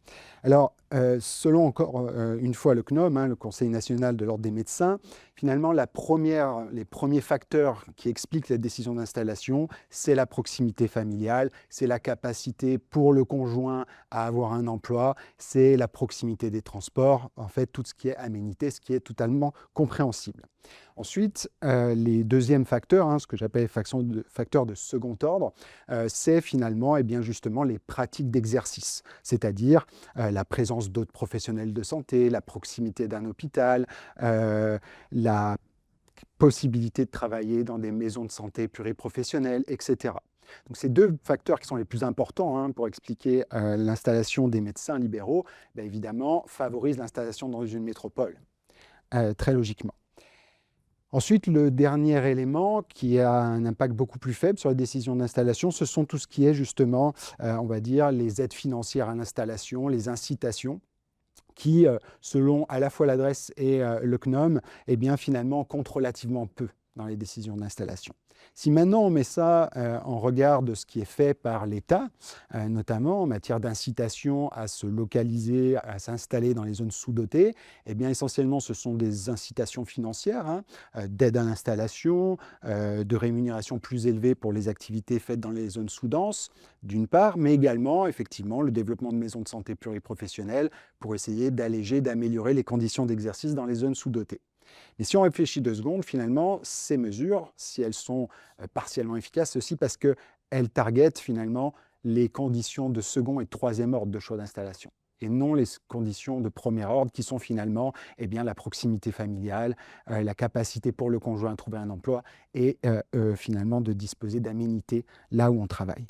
Alors, selon encore une fois le CNOM, le Conseil national de l'ordre des médecins, finalement, les premiers facteurs qui expliquent la décision d'installation, c'est la proximité familiale, c'est la capacité pour le conjoint à avoir un emploi, c'est la proximité des transports, en fait, tout ce qui est aménité, ce qui est totalement compréhensible. Ensuite, les deuxièmes facteurs, ce que j'appelle facteurs de second ordre, c'est finalement justement les pratiques d'exercice, c'est-à-dire la présence d'autres professionnels de santé, la proximité d'un hôpital, la possibilité de travailler dans des maisons de santé pluriprofessionnelles, etc. Donc, ces deux facteurs qui sont les plus importants pour expliquer l'installation des médecins libéraux, évidemment, favorisent l'installation dans une métropole, très logiquement. Ensuite, le dernier élément qui a un impact beaucoup plus faible sur les décisions d'installation, ce sont tout ce qui est justement, on va dire, les aides financières à l'installation, les incitations, qui, selon à la fois l'adresse et le CNOM, finalement, comptent relativement peu dans les décisions d'installation. Si maintenant on met ça en regard de ce qui est fait par l'État, notamment en matière d'incitation à se localiser, à s'installer dans les zones sous-dotées, essentiellement ce sont des incitations financières, d'aide à l'installation, de rémunération plus élevée pour les activités faites dans les zones sous-denses, d'une part, mais également effectivement le développement de maisons de santé pluriprofessionnelles pour essayer d'alléger, d'améliorer les conditions d'exercice dans les zones sous-dotées. Mais si on réfléchit 2 secondes, finalement, ces mesures, si elles sont partiellement efficaces, c'est aussi parce qu'elles targetent finalement les conditions de second et de troisième ordre de choix d'installation, et non les conditions de premier ordre qui sont finalement la proximité familiale, la capacité pour le conjoint à trouver un emploi et finalement de disposer d'aménités là où on travaille.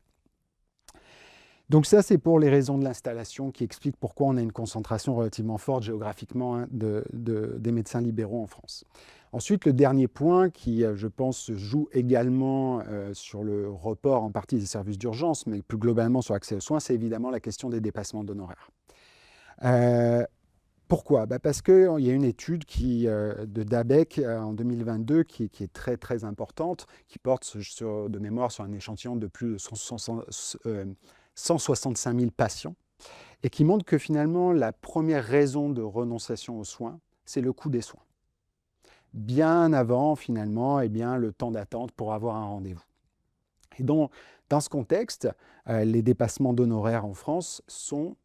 Donc ça, c'est pour les raisons de l'installation qui expliquent pourquoi on a une concentration relativement forte géographiquement des médecins libéraux en France. Ensuite, le dernier point qui, je pense, joue également sur le report en partie des services d'urgence, mais plus globalement sur l'accès aux soins, c'est évidemment la question des dépassements d'honoraires. Pourquoi ? Parce qu'il y a une étude de DABEC en 2022 qui est très très importante, qui porte de mémoire sur un échantillon de plus de 165 000 patients, et qui montre que finalement, la première raison de renonciation aux soins, c'est le coût des soins. Bien avant, finalement, le temps d'attente pour avoir un rendez-vous. Et donc, dans ce contexte, les dépassements d'honoraires en France sont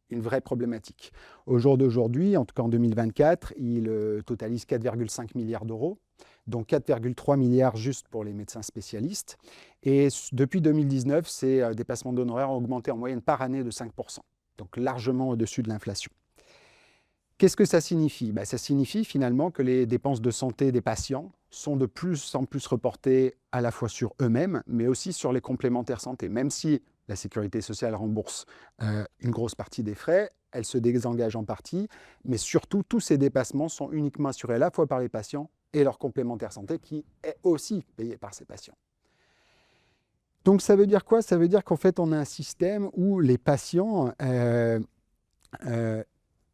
une vraie problématique. Au jour d'aujourd'hui, en tout cas en 2024, ils totalisent 4,5 milliards d'euros, dont 4,3 milliards juste pour les médecins spécialistes. Et depuis 2019, ces dépassements d'honoraires ont augmenté en moyenne par année de 5%, donc largement au-dessus de l'inflation. Qu'est-ce que ça signifie ? Ça signifie finalement que les dépenses de santé des patients sont de plus en plus reportées à la fois sur eux-mêmes, mais aussi sur les complémentaires santé. Même si la sécurité sociale rembourse une grosse partie des frais, elle se désengage en partie, mais surtout, tous ces dépassements sont uniquement assurés à la fois par les patients et leur complémentaire santé qui est aussi payé par ces patients. Donc ça veut dire quoi ? Ça veut dire qu'en fait, on a un système où les patients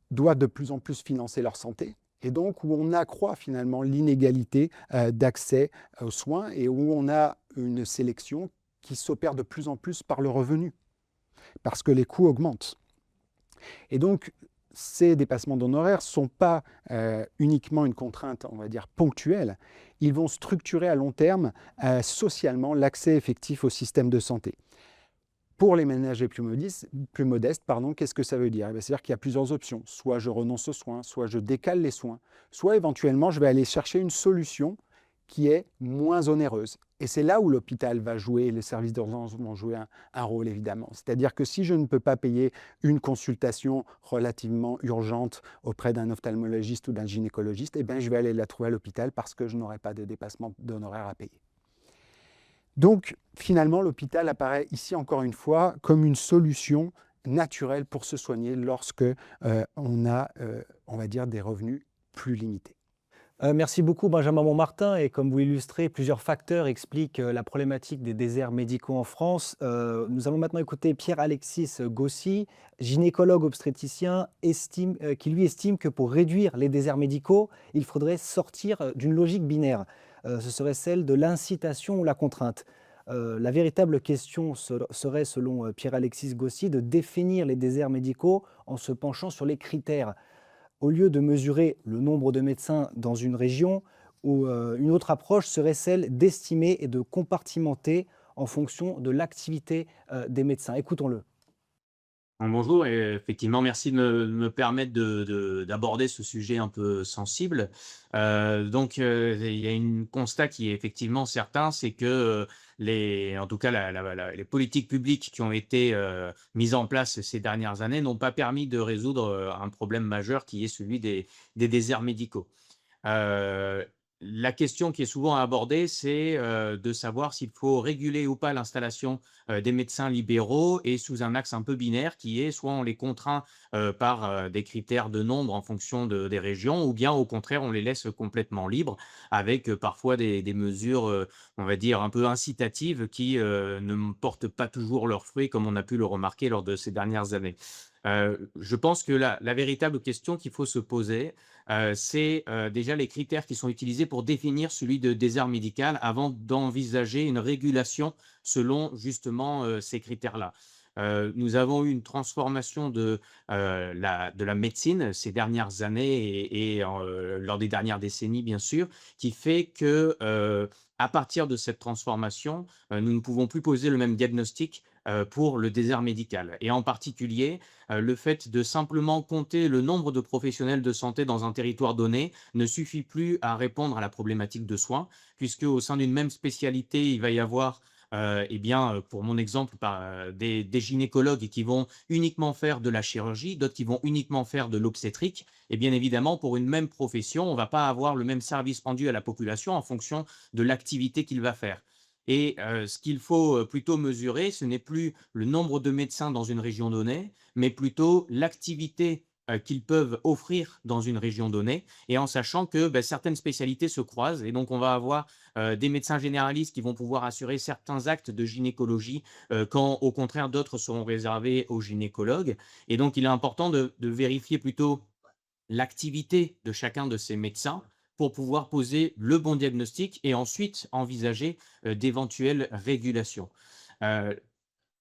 doivent de plus en plus financer leur santé, et donc où on accroît finalement l'inégalité d'accès aux soins et où on a une sélection qui s'opère de plus en plus par le revenu, parce que les coûts augmentent. Et donc, ces dépassements d'honoraires ne sont pas uniquement une contrainte, on va dire, ponctuelle. Ils vont structurer à long terme, socialement, l'accès effectif au système de santé. Pour les ménages les plus modestes, qu'est-ce que ça veut dire ? C'est-à-dire qu'il y a plusieurs options. Soit je renonce aux soins, soit je décale les soins, soit éventuellement je vais aller chercher une solution qui est moins onéreuse. Et c'est là où l'hôpital va jouer, les services d'urgence vont jouer un rôle évidemment. C'est-à-dire que si je ne peux pas payer une consultation relativement urgente auprès d'un ophtalmologiste ou d'un gynécologiste, je vais aller la trouver à l'hôpital parce que je n'aurai pas de dépassement d'honoraires à payer. Donc finalement, l'hôpital apparaît ici encore une fois comme une solution naturelle pour se soigner lorsque on a, on va dire, des revenus plus limités. Merci beaucoup Benjamin Montmartin, et comme vous l'illustrez, plusieurs facteurs expliquent la problématique des déserts médicaux en France. Nous allons maintenant écouter Pierre-Alexis Gossy, gynécologue obstétricien, qui lui estime que pour réduire les déserts médicaux, il faudrait sortir d'une logique binaire. Ce serait celle de l'incitation ou la contrainte. La véritable question serait, selon Pierre-Alexis Gossy, de définir les déserts médicaux en se penchant sur les critères. Au lieu de mesurer le nombre de médecins dans une région, une autre approche serait celle d'estimer et de compartimenter en fonction de l'activité des médecins. Écoutons-le. Bonjour et effectivement, merci de me permettre d'aborder ce sujet un peu sensible. Il y a un constat qui est effectivement certain, c'est que, en tout cas les politiques publiques qui ont été, mises en place ces dernières années n'ont pas permis de résoudre, un problème majeur qui est celui des déserts médicaux. Heu, la question qui est souvent abordée, c'est, de savoir s'il faut réguler ou pas l'installation, des médecins libéraux et sous un axe un peu binaire qui est soit on les contraint, par, des critères de nombre en fonction des régions ou bien au contraire on les laisse complètement libres avec, parfois des mesures, on va dire un peu incitatives qui, ne portent pas toujours leurs fruits comme on a pu le remarquer lors de ces dernières années. Je pense que la véritable question qu'il faut se poser, c'est, déjà les critères qui sont utilisés pour définir celui de désert médical avant d'envisager une régulation selon justement, ces critères-là. Nous avons eu une transformation de la médecine ces dernières années lors des dernières décennies bien sûr, qui fait que, à partir de cette transformation, nous ne pouvons plus poser le même diagnostic, pour le désert médical et en particulier, le fait de simplement compter le nombre de professionnels de santé dans un territoire donné ne suffit plus à répondre à la problématique de soins, puisque au sein d'une même spécialité, il va y avoir, pour mon exemple, des gynécologues qui vont uniquement faire de la chirurgie, d'autres qui vont uniquement faire de l'obstétrique et bien évidemment, pour une même profession, on ne va pas avoir le même service rendu à la population en fonction de l'activité qu'il va faire. Et ce qu'il faut, plutôt mesurer, ce n'est plus le nombre de médecins dans une région donnée, mais plutôt l'activité, qu'ils peuvent offrir dans une région donnée et en sachant que, certaines spécialités se croisent et donc on va avoir, des médecins généralistes qui vont pouvoir assurer certains actes de gynécologie, quand au contraire d'autres seront réservés aux gynécologues et donc il est important de vérifier plutôt l'activité de chacun de ces médecins pour pouvoir poser le bon diagnostic et ensuite envisager, d'éventuelles régulations. Heu,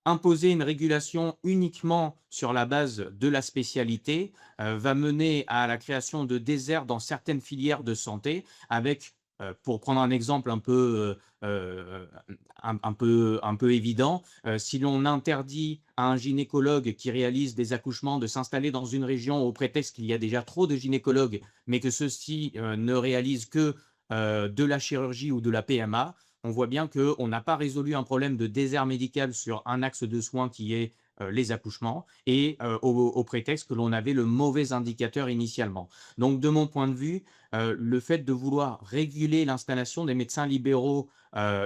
Imposer une régulation uniquement sur la base de la spécialité, va mener à la création de déserts dans certaines filières de santé avec, pour prendre un exemple un peu évident, si l'on interdit à un gynécologue qui réalise des accouchements de s'installer dans une région au prétexte qu'il y a déjà trop de gynécologues, mais que ceux-ci, ne réalisent que, de la chirurgie ou de la PMA, on voit bien qu'on n'a pas résolu un problème de désert médical sur un axe de soins qui est, les accouchements et au prétexte que l'on avait le mauvais indicateur initialement. Donc de mon point de vue, le fait de vouloir réguler l'installation des médecins libéraux,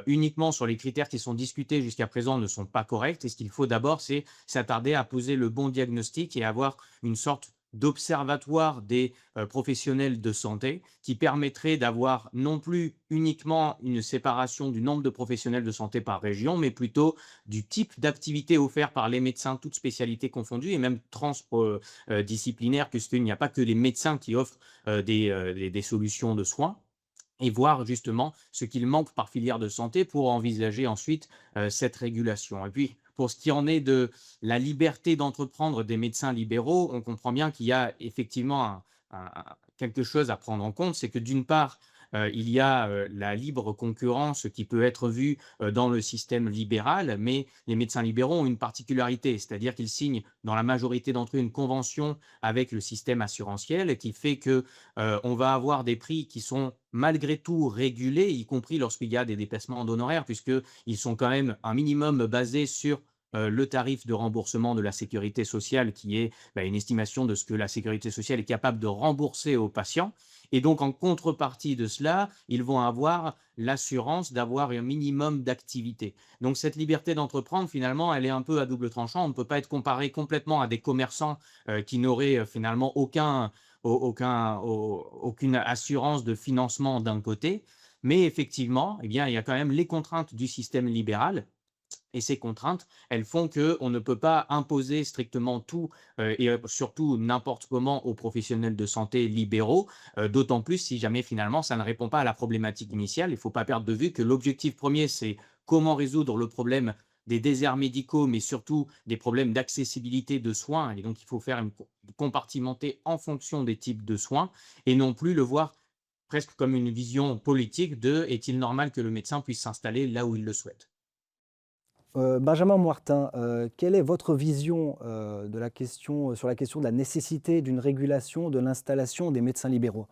uniquement sur les critères qui sont discutés jusqu'à présent ne sont pas corrects et ce qu'il faut d'abord, c'est s'attarder à poser le bon diagnostic et avoir une sorte d'observatoire des, professionnels de santé qui permettrait d'avoir non plus uniquement une séparation du nombre de professionnels de santé par région, mais plutôt du type d'activité offert par les médecins, toutes spécialités confondues et même disciplinaires, puisqu'il n'y a pas que les médecins qui offrent, des solutions de soins et voir justement ce qu'il manque par filière de santé pour envisager ensuite, cette régulation. Et puis, pour ce qui en est de la liberté d'entreprendre des médecins libéraux, on comprend bien qu'il y a effectivement quelque chose à prendre en compte. C'est que d'une part, il y a, la libre concurrence qui peut être vue, dans le système libéral, mais les médecins libéraux ont une particularité, c'est-à-dire qu'ils signent dans la majorité d'entre eux une convention avec le système assurantiel qui fait que, on va avoir des prix qui sont malgré tout régulés, y compris lorsqu'il y a des dépassements d'honoraires, puisqu'ils sont quand même un minimum basés sur, le tarif de remboursement de la sécurité sociale qui est, une estimation de ce que la sécurité sociale est capable de rembourser aux patients et donc en contrepartie de cela, ils vont avoir l'assurance d'avoir un minimum d'activité. Donc cette liberté d'entreprendre finalement, elle est un peu à double tranchant. On ne peut pas être comparé complètement à des commerçants, qui n'auraient, finalement aucune assurance de financement d'un côté. Mais effectivement, eh bien, il y a quand même les contraintes du système libéral et ces contraintes, elles font qu'on ne peut pas imposer strictement tout, surtout n'importe comment aux professionnels de santé libéraux, d'autant plus si jamais finalement ça ne répond pas à la problématique initiale. Il ne faut pas perdre de vue que l'objectif premier, c'est comment résoudre le problème des déserts médicaux, mais surtout des problèmes d'accessibilité de soins et donc il faut faire compartimenter en fonction des types de soins et non plus le voir presque comme une vision politique de: «Est-il normal que le médecin puisse s'installer là où il le souhaite?» Benjamin Martin, quelle est votre vision de la question, sur la question de la nécessité d'une régulation de l'installation des médecins libéraux?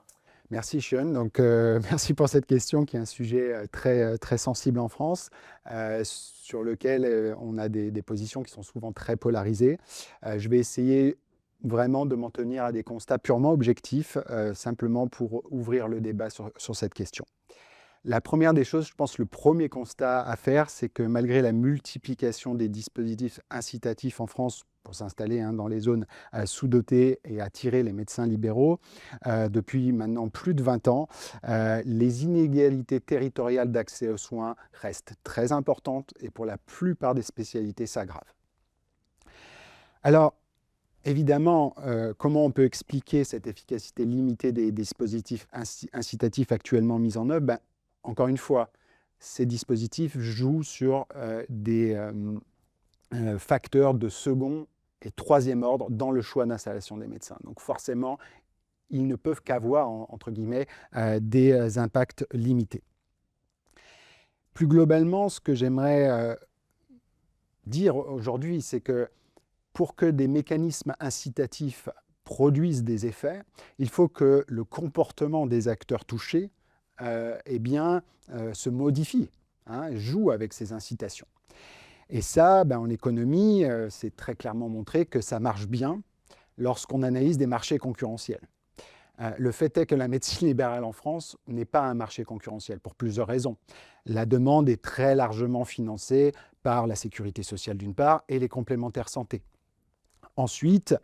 Merci Sean. Donc, merci pour cette question qui est un sujet très sensible en France, sur lequel on a des positions qui sont souvent très polarisées. Je vais essayer vraiment de m'en tenir à des constats purement objectifs, simplement pour ouvrir le débat sur cette question. La première des choses, je pense, le premier constat à faire, c'est que malgré la multiplication des dispositifs incitatifs en France pour s'installer dans les zones sous-dotées et attirer les médecins libéraux, depuis maintenant plus de 20 ans, les inégalités territoriales d'accès aux soins restent très importantes et pour la plupart des spécialités s'aggravent. Alors, évidemment, comment on peut expliquer cette efficacité limitée des dispositifs incitatifs actuellement mis en œuvre? Encore une fois, ces dispositifs jouent sur des facteurs de second et troisième ordre dans le choix d'installation des médecins. Donc forcément, ils ne peuvent qu'avoir, entre guillemets, des impacts limités. Plus globalement, ce que j'aimerais dire aujourd'hui, c'est que pour que des mécanismes incitatifs produisent des effets, il faut que le comportement des acteurs touchés se modifie, joue avec ces incitations. Et ça, en économie, c'est très clairement montré que ça marche bien lorsqu'on analyse des marchés concurrentiels. Le fait est que la médecine libérale en France n'est pas un marché concurrentiel pour plusieurs raisons. La demande est très largement financée par la sécurité sociale d'une part et les complémentaires santé. Ensuite,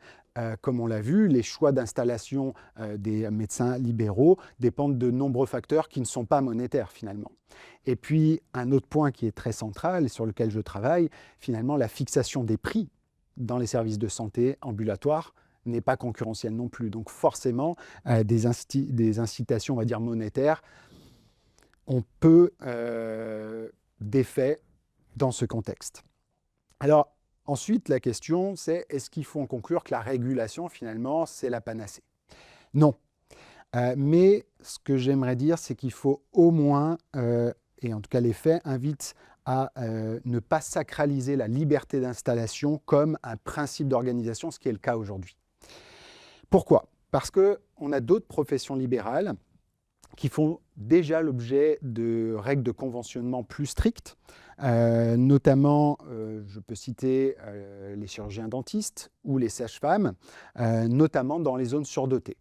comme on l'a vu, les choix d'installation des médecins libéraux dépendent de nombreux facteurs qui ne sont pas monétaires finalement. Et puis, un autre point qui est très central et sur lequel je travaille, finalement, la fixation des prix dans les services de santé ambulatoires n'est pas concurrentielle non plus. Donc forcément, des incitations, on va dire, monétaires, ont peu d'effet dans ce contexte. Alors, ensuite, la question, c'est est-ce qu'il faut en conclure que la régulation, finalement, c'est la panacée? Non. Mais ce que j'aimerais dire, c'est qu'il faut au moins, et en tout cas les faits invitent à ne pas sacraliser la liberté d'installation comme un principe d'organisation, ce qui est le cas aujourd'hui. Pourquoi? Parce qu'on a d'autres professions libérales qui font déjà l'objet de règles de conventionnement plus strictes, notamment, je peux citer les chirurgiens dentistes ou les sages-femmes, notamment dans les zones surdotées.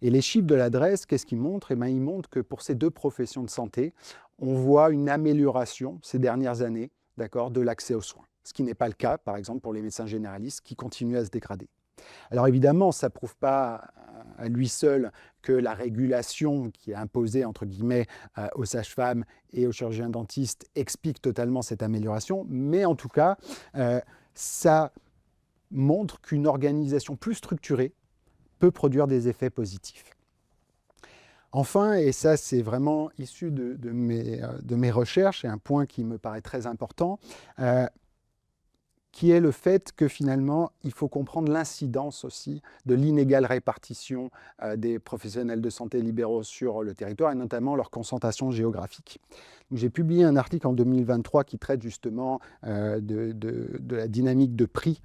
Et les chiffres de l'adresse, qu'est-ce qu'ils montrent? Ils montrent que pour ces deux professions de santé, on voit une amélioration ces dernières années, de l'accès aux soins. Ce qui n'est pas le cas, par exemple, pour les médecins généralistes qui continuent à se dégrader. Alors évidemment, ça ne prouve pas à lui seul que la régulation qui est imposée, entre guillemets, aux sages-femmes et aux chirurgiens dentistes explique totalement cette amélioration, mais en tout cas, ça montre qu'une organisation plus structurée peut produire des effets positifs. Enfin, et ça c'est vraiment issu de mes recherches, et un point qui me paraît très important, qui est le fait que finalement, il faut comprendre l'incidence aussi de l'inégale répartition des professionnels de santé libéraux sur le territoire, et notamment leur concentration géographique. J'ai publié un article en 2023 qui traite justement de la dynamique de prix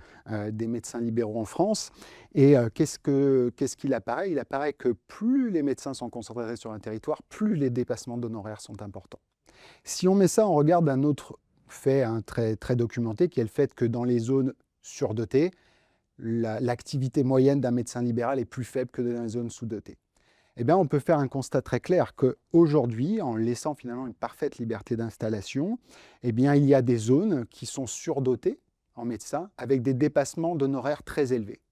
des médecins libéraux en France. Et qu'est-ce qu'il apparaît? Il apparaît que plus les médecins sont concentrés sur un territoire, plus les dépassements d'honoraires sont importants. Si on met ça en regard d'un autre fait très documenté, qui est le fait que dans les zones surdotées, l'activité moyenne d'un médecin libéral est plus faible que dans les zones sous-dotées. Eh bien, on peut faire un constat très clair qu'aujourd'hui, en laissant finalement une parfaite liberté d'installation, eh bien, il y a des zones qui sont surdotées en médecins avec des dépassements d'honoraires très élevés.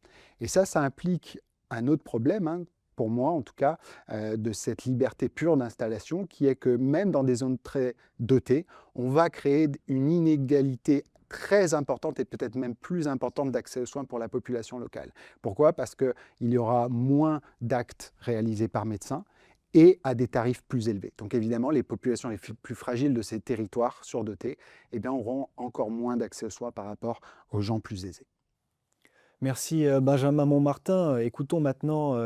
Et ça implique un autre problème, pour moi en tout cas, de cette liberté pure d'installation, qui est que même dans des zones très dotées, on va créer une inégalité très importante et peut-être même plus importante d'accès aux soins pour la population locale. Pourquoi? Parce qu'il y aura moins d'actes réalisés par médecin et à des tarifs plus élevés. Donc évidemment, les populations les plus fragiles de ces territoires surdotés auront encore moins d'accès aux soins par rapport aux gens plus aisés. Merci Benjamin Montmartin. Écoutons maintenant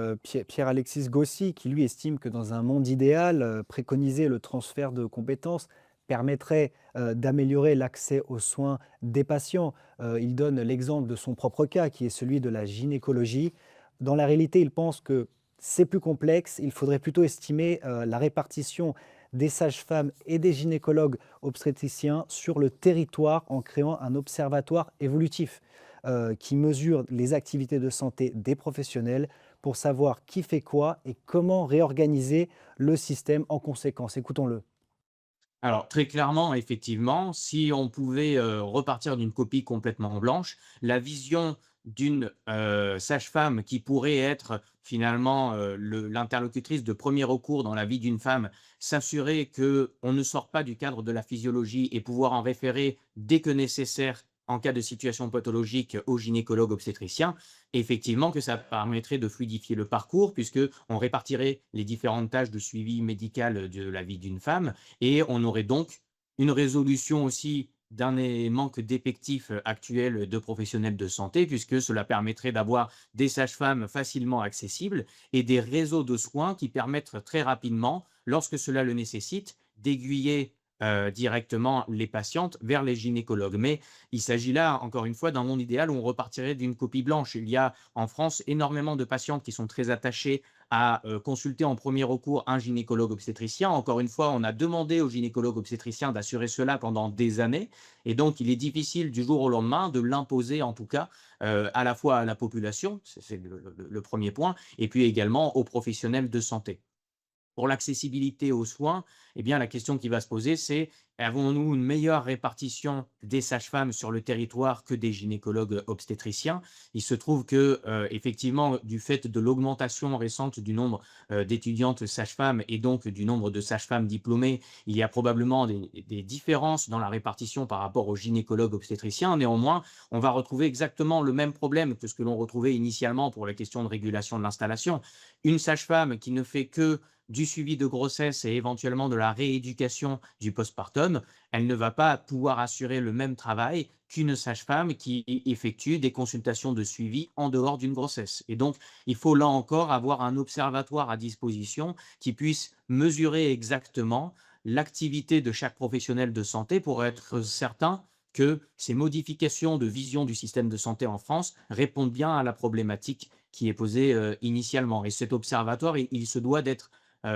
Pierre-Alexis Gossy qui lui estime que dans un monde idéal, préconiser le transfert de compétences permettrait d'améliorer l'accès aux soins des patients. Il donne l'exemple de son propre cas, qui est celui de la gynécologie. Dans la réalité, il pense que c'est plus complexe. Il faudrait plutôt estimer la répartition des sages-femmes et des gynécologues obstétriciens sur le territoire en créant un observatoire évolutif qui mesure les activités de santé des professionnels pour savoir qui fait quoi et comment réorganiser le système en conséquence. Écoutons-le. Alors, très clairement, effectivement, si on pouvait repartir d'une copie complètement blanche, la vision d'une sage-femme qui pourrait être finalement l'interlocutrice de premier recours dans la vie d'une femme, s'assurer qu'on ne sort pas du cadre de la physiologie et pouvoir en référer dès que nécessaire en cas de situation pathologique au gynécologue obstétricien, effectivement que ça permettrait de fluidifier le parcours puisque on répartirait les différentes tâches de suivi médical de la vie d'une femme et on aurait donc une résolution aussi d'un manque d'effectifs actuels de professionnels de santé, puisque cela permettrait d'avoir des sages-femmes facilement accessibles et des réseaux de soins qui permettent très rapidement, lorsque cela le nécessite, d'aiguiller directement les patientes vers les gynécologues. Mais il s'agit là, encore une fois, d'un monde idéal où on repartirait d'une copie blanche. Il y a en France énormément de patientes qui sont très attachées à consulter en premier recours un gynécologue obstétricien. Encore une fois, on a demandé au gynécologue obstétricien d'assurer cela pendant des années. Et donc, il est difficile du jour au lendemain de l'imposer, en tout cas, à la fois à la population, c'est le premier point, et puis également aux professionnels de santé. Pour l'accessibilité aux soins, eh bien, la question qui va se poser, c'est avons-nous une meilleure répartition des sages-femmes sur le territoire que des gynécologues obstétriciens? Il se trouve que, effectivement, du fait de l'augmentation récente du nombre d'étudiantes sages-femmes et donc du nombre de sages-femmes diplômées, il y a probablement des différences dans la répartition par rapport aux gynécologues obstétriciens. Néanmoins, on va retrouver exactement le même problème que ce que l'on retrouvait initialement pour la question de régulation de l'installation. Une sage-femme qui ne fait que du suivi de grossesse et éventuellement de la rééducation du postpartum, elle ne va pas pouvoir assurer le même travail qu'une sage-femme qui effectue des consultations de suivi en dehors d'une grossesse. Et donc, il faut là encore avoir un observatoire à disposition qui puisse mesurer exactement l'activité de chaque professionnel de santé pour être certain que ces modifications de vision du système de santé en France répondent bien à la problématique qui est posée initialement. Et cet observatoire, il se doit d'être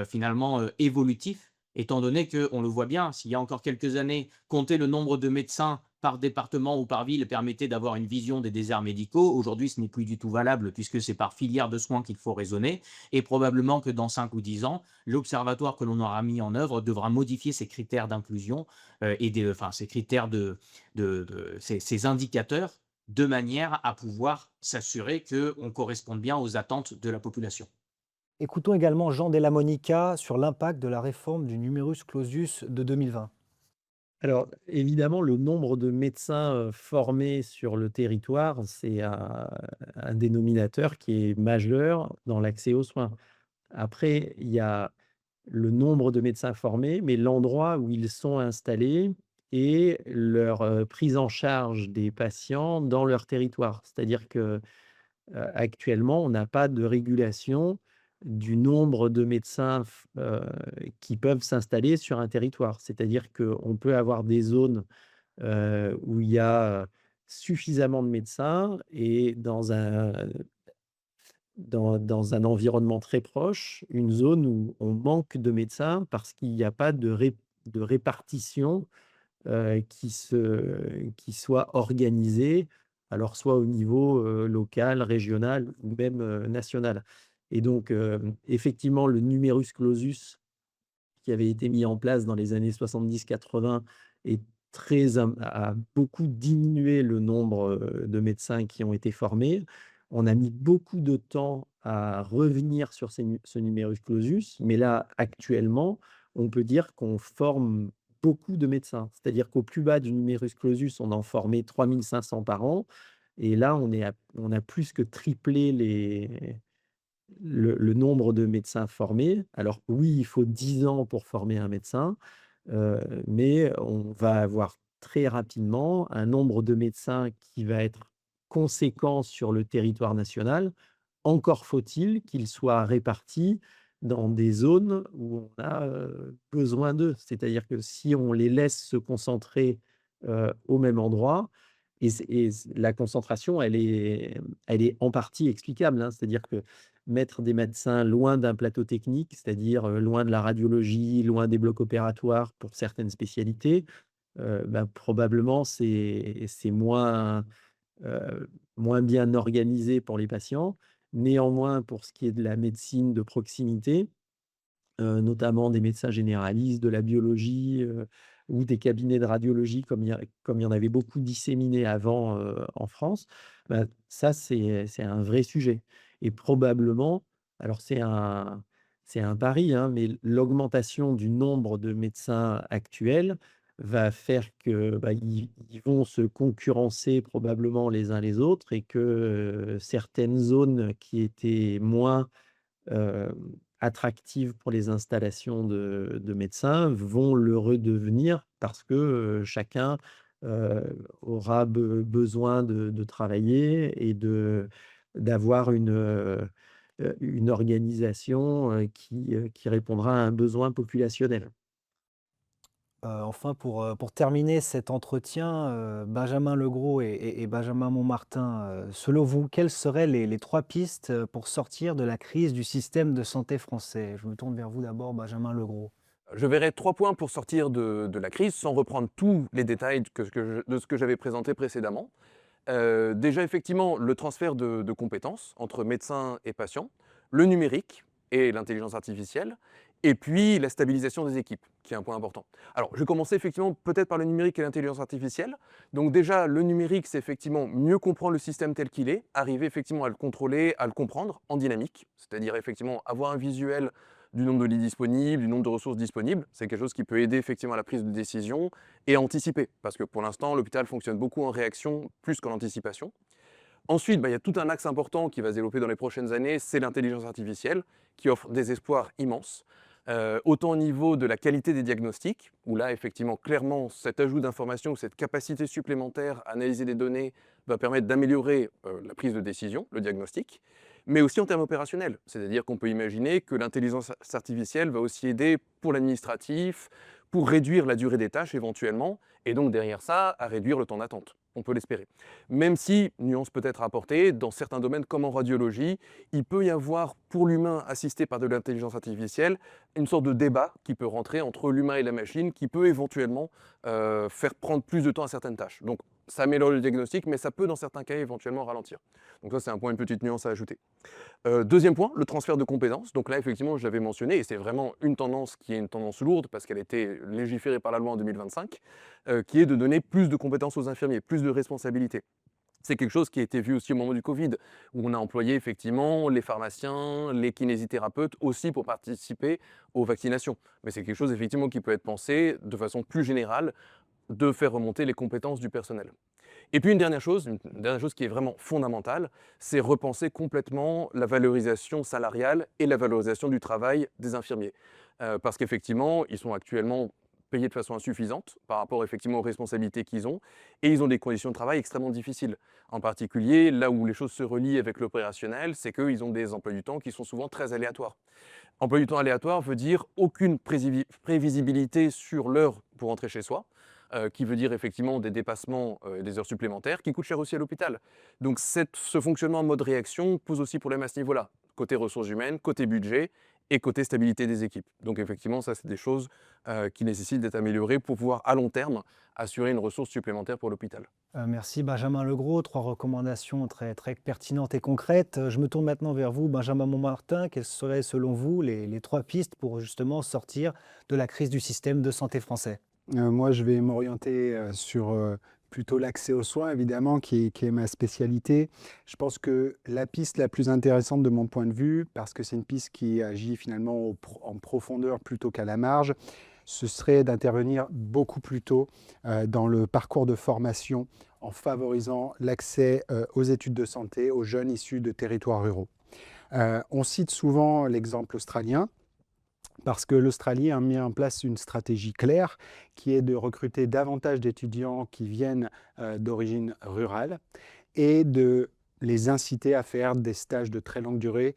finalement évolutif, étant donné qu'on le voit bien, s'il y a encore quelques années, compter le nombre de médecins par département ou par ville permettait d'avoir une vision des déserts médicaux. Aujourd'hui, ce n'est plus du tout valable puisque c'est par filière de soins qu'il faut raisonner. Et probablement que dans 5 ou 10 ans, l'observatoire que l'on aura mis en œuvre devra modifier ses critères d'inclusion enfin, ses critères ces indicateurs de manière à pouvoir s'assurer qu'on corresponde bien aux attentes de la population. Écoutons également Jean Della Monica sur l'impact de la réforme du numerus clausus de 2020. Alors, évidemment, le nombre de médecins formés sur le territoire, c'est un dénominateur qui est majeur dans l'accès aux soins. Après, il y a le nombre de médecins formés, mais l'endroit où ils sont installés et leur prise en charge des patients dans leur territoire. C'est-à-dire que actuellement, on n'a pas de régulation du nombre de médecins qui peuvent s'installer sur un territoire. C'est-à-dire qu'on peut avoir des zones où il y a suffisamment de médecins et dans un environnement très proche, une zone où on manque de médecins parce qu'il n'y a pas de répartition qui soit organisée, alors soit au niveau local, régional ou même national. Et donc, effectivement, le numerus clausus qui avait été mis en place dans les années 70-80 est a beaucoup diminué le nombre de médecins qui ont été formés. On a mis beaucoup de temps à revenir sur ce numerus clausus, mais là, actuellement, on peut dire qu'on forme beaucoup de médecins. C'est-à-dire qu'au plus bas du numerus clausus, on en formait 3500 par an. Et là, on a plus que triplé le nombre de médecins formés. Alors oui, il faut 10 ans pour former un médecin, mais on va avoir très rapidement un nombre de médecins qui va être conséquent sur le territoire national. Encore faut-il qu'ils soient répartis dans des zones où on a besoin d'eux. C'est-à-dire que si on les laisse se concentrer au même endroit, la concentration, elle est en partie explicable, hein. C'est-à-dire que mettre des médecins loin d'un plateau technique, c'est-à-dire loin de la radiologie, loin des blocs opératoires pour certaines spécialités, bah, probablement c'est moins bien organisé pour les patients. Néanmoins, pour ce qui est de la médecine de proximité, notamment des médecins généralistes, de la biologie, ou des cabinets de radiologie comme il y en avait beaucoup disséminés avant, en France, bah, ça c'est un vrai sujet et probablement alors c'est un pari, hein, mais l'augmentation du nombre de médecins actuels va faire que, bah, ils vont se concurrencer probablement les uns les autres et que, certaines zones qui étaient moins hem, attractives pour les installations de médecins vont le redevenir parce que, chacun, aura besoin de travailler et d'avoir une organisation, qui répondra à un besoin populationnel. Enfin pour terminer cet entretien, Benjamin Legros et Benjamin Montmartin, selon vous, quelles seraient les 3 pistes, pour sortir de la crise du système de santé français? Je me tourne vers vous d'abord, Benjamin Legros. Je verrai 3 points pour sortir de la crise, sans reprendre tous les détails de ce que j'avais présenté précédemment. Déjà, effectivement, le transfert de compétences entre médecins et patients, le numérique et l'intelligence artificielle, et puis la stabilisation des équipes, qui est un point important. Alors, je vais commencer effectivement peut-être par le numérique et l'intelligence artificielle. Donc déjà, le numérique, c'est effectivement mieux comprendre le système tel qu'il est, arriver effectivement à le contrôler, à le comprendre en dynamique, c'est-à-dire effectivement avoir un visuel du nombre de lits disponibles, du nombre de ressources disponibles. C'est quelque chose qui peut aider effectivement à la prise de décision et à anticiper, parce que pour l'instant, l'hôpital fonctionne beaucoup en réaction plus qu'en anticipation. Ensuite, bah, il y a tout un axe important qui va se développer dans les prochaines années, c'est l'intelligence artificielle, qui offre des espoirs immenses. Autant au niveau de la qualité des diagnostics, où là, effectivement, clairement, cet ajout d'informations, cette capacité supplémentaire à analyser des données va permettre d'améliorer la prise de décision, le diagnostic, mais aussi en termes opérationnels. C'est-à-dire qu'on peut imaginer que l'intelligence artificielle va aussi aider pour l'administratif, pour réduire la durée des tâches éventuellement, et donc derrière ça, à réduire le temps d'attente. On peut l'espérer. Même si, nuance peut-être à apporter, dans certains domaines comme en radiologie, il peut y avoir pour l'humain assisté par de l'intelligence artificielle une sorte de débat qui peut rentrer entre l'humain et la machine, qui peut éventuellement faire prendre plus de temps à certaines tâches. Donc ça améliore le diagnostic, mais ça peut dans certains cas éventuellement ralentir. Donc ça c'est un point, une petite nuance à ajouter. Deuxième point, le transfert de compétences. Donc là, effectivement, je l'avais mentionné, et c'est vraiment une tendance qui est une tendance lourde, parce qu'elle a été légiférée par la loi en 2025, qui est de donner plus de compétences aux infirmiers, plus de responsabilités. C'est quelque chose qui a été vu aussi au moment du Covid, où on a employé effectivement les pharmaciens, les kinésithérapeutes aussi pour participer aux vaccinations. Mais c'est quelque chose effectivement qui peut être pensé de façon plus générale, de faire remonter les compétences du personnel. Et puis une dernière chose qui est vraiment fondamentale, c'est repenser complètement la valorisation salariale et la valorisation du travail des infirmiers. Parce qu'effectivement, ils sont actuellement payés de façon insuffisante par rapport effectivement aux responsabilités qu'ils ont, et ils ont des conditions de travail extrêmement difficiles. En particulier, là où les choses se relient avec l'opérationnel, c'est qu'ils ont des emplois du temps qui sont souvent très aléatoires. Emploi du temps aléatoire veut dire aucune prévisibilité sur l'heure pour rentrer chez soi, qui veut dire effectivement des dépassements et des heures supplémentaires qui coûtent cher aussi à l'hôpital. Donc ce fonctionnement en mode réaction pose aussi problème à ce niveau-là, côté ressources humaines, côté budget et côté stabilité des équipes. Donc effectivement, ça c'est des choses qui nécessitent d'être améliorées pour pouvoir à long terme assurer une ressource supplémentaire pour l'hôpital. Merci Benjamin Legros, 3 recommandations très, très pertinentes et concrètes. Je me tourne maintenant vers vous, Benjamin Montmartin. Quelles seraient selon vous les 3 pistes pour justement sortir de la crise du système de santé français? Moi, je vais m'orienter sur plutôt l'accès aux soins, évidemment, qui est ma spécialité. Je pense que la piste la plus intéressante de mon point de vue, parce que c'est une piste qui agit finalement en profondeur plutôt qu'à la marge, ce serait d'intervenir beaucoup plus tôt dans le parcours de formation en favorisant l'accès aux études de santé aux jeunes issus de territoires ruraux. On cite souvent l'exemple australien, parce que l'Australie a mis en place une stratégie claire qui est de recruter davantage d'étudiants qui viennent d'origine rurale et de les inciter à faire des stages de très longue durée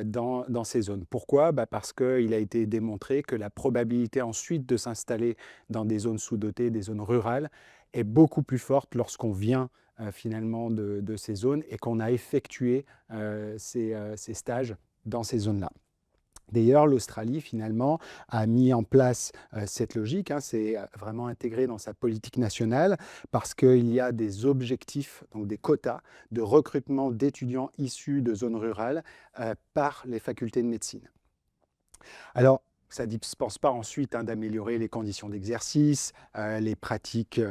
dans ces zones. Pourquoi? Parce qu'il a été démontré que la probabilité ensuite de s'installer dans des zones sous-dotées, des zones rurales, est beaucoup plus forte lorsqu'on vient finalement de ces zones et qu'on a effectué ces stages dans ces zones-là. D'ailleurs, l'Australie, finalement, a mis en place cette logique. C'est vraiment intégré dans sa politique nationale parce qu'il y a des objectifs, donc des quotas de recrutement d'étudiants issus de zones rurales par les facultés de médecine. Alors, ça ne dispense pas ensuite d'améliorer les conditions d'exercice, les pratiques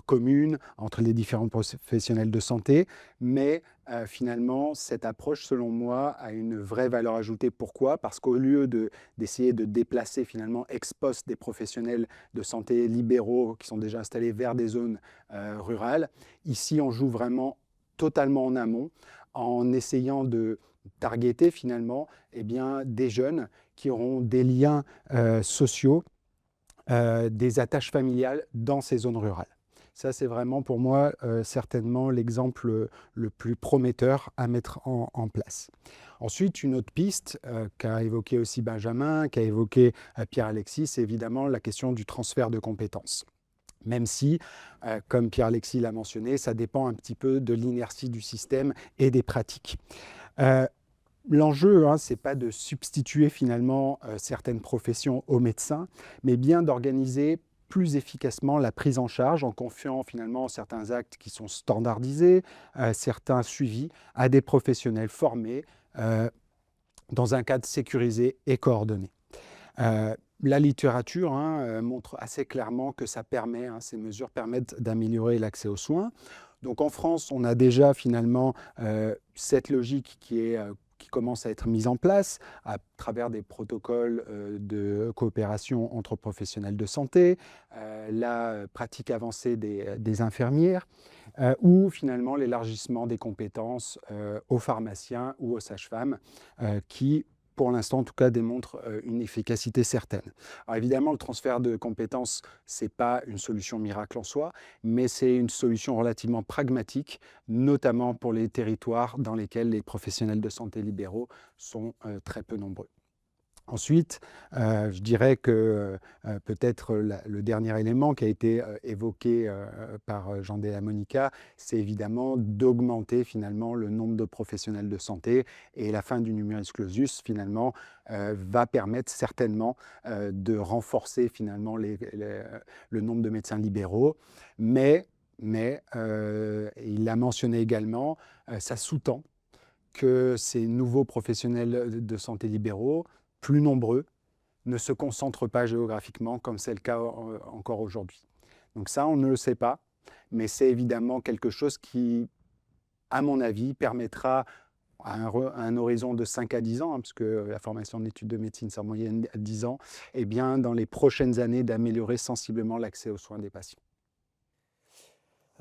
communes entre les différents professionnels de santé, mais finalement, cette approche, selon moi, a une vraie valeur ajoutée. Pourquoi? Parce qu'au lieu d'essayer de déplacer finalement ex post des professionnels de santé libéraux qui sont déjà installés vers des zones rurales, ici, on joue vraiment totalement en amont en essayant de targeter finalement des jeunes qui auront des liens sociaux, des attaches familiales dans ces zones rurales. Ça, c'est vraiment pour moi certainement l'exemple le plus prometteur à mettre en place. Ensuite, une autre piste qu'a évoqué aussi Benjamin, qu'a évoqué Pierre-Alexis, c'est évidemment la question du transfert de compétences. Même si, comme Pierre-Alexis l'a mentionné, ça dépend un petit peu de l'inertie du système et des pratiques. L'enjeu, ce n'est pas de substituer finalement certaines professions aux médecins, mais bien d'organiser plus efficacement la prise en charge en confiant finalement certains actes qui sont standardisés, certains suivis à des professionnels formés dans un cadre sécurisé et coordonné. La littérature montre assez clairement que ces mesures permettent d'améliorer l'accès aux soins. Donc en France, on a déjà finalement cette logique qui commence à être mise en place à travers des protocoles de coopération entre professionnels de santé, la pratique avancée des infirmières, ou finalement l'élargissement des compétences aux pharmaciens ou aux sages-femmes qui, pour l'instant en tout cas, démontre une efficacité certaine. Alors évidemment, le transfert de compétences, ce n'est pas une solution miracle en soi, mais c'est une solution relativement pragmatique, notamment pour les territoires dans lesquels les professionnels de santé libéraux sont très peu nombreux. Ensuite, je dirais que peut-être le dernier élément qui a été évoqué par Jean de la Monica, c'est évidemment d'augmenter finalement le nombre de professionnels de santé, et la fin du numerus clausus finalement va permettre certainement de renforcer finalement le nombre de médecins libéraux, mais il l'a mentionné également, ça sous-tend que ces nouveaux professionnels de santé libéraux, plus nombreux, ne se concentrent pas géographiquement comme c'est le cas encore aujourd'hui. Donc ça, on ne le sait pas, mais c'est évidemment quelque chose qui, à mon avis, permettra à un horizon de 5 à 10 ans, parce que la formation en études de médecine, c'est en moyenne à 10 ans, et bien dans les prochaines années d'améliorer sensiblement l'accès aux soins des patients.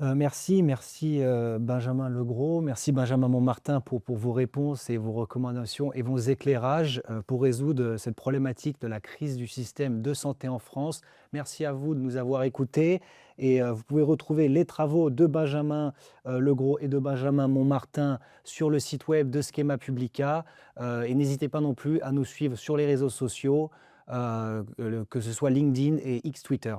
Merci Benjamin Legros, merci Benjamin Montmartin pour vos réponses et vos recommandations et vos éclairages pour résoudre cette problématique de la crise du système de santé en France. Merci à vous de nous avoir écoutés et vous pouvez retrouver les travaux de Benjamin Legros et de Benjamin Montmartin sur le site web de Schema Publica et n'hésitez pas non plus à nous suivre sur les réseaux sociaux, que ce soit LinkedIn et X Twitter.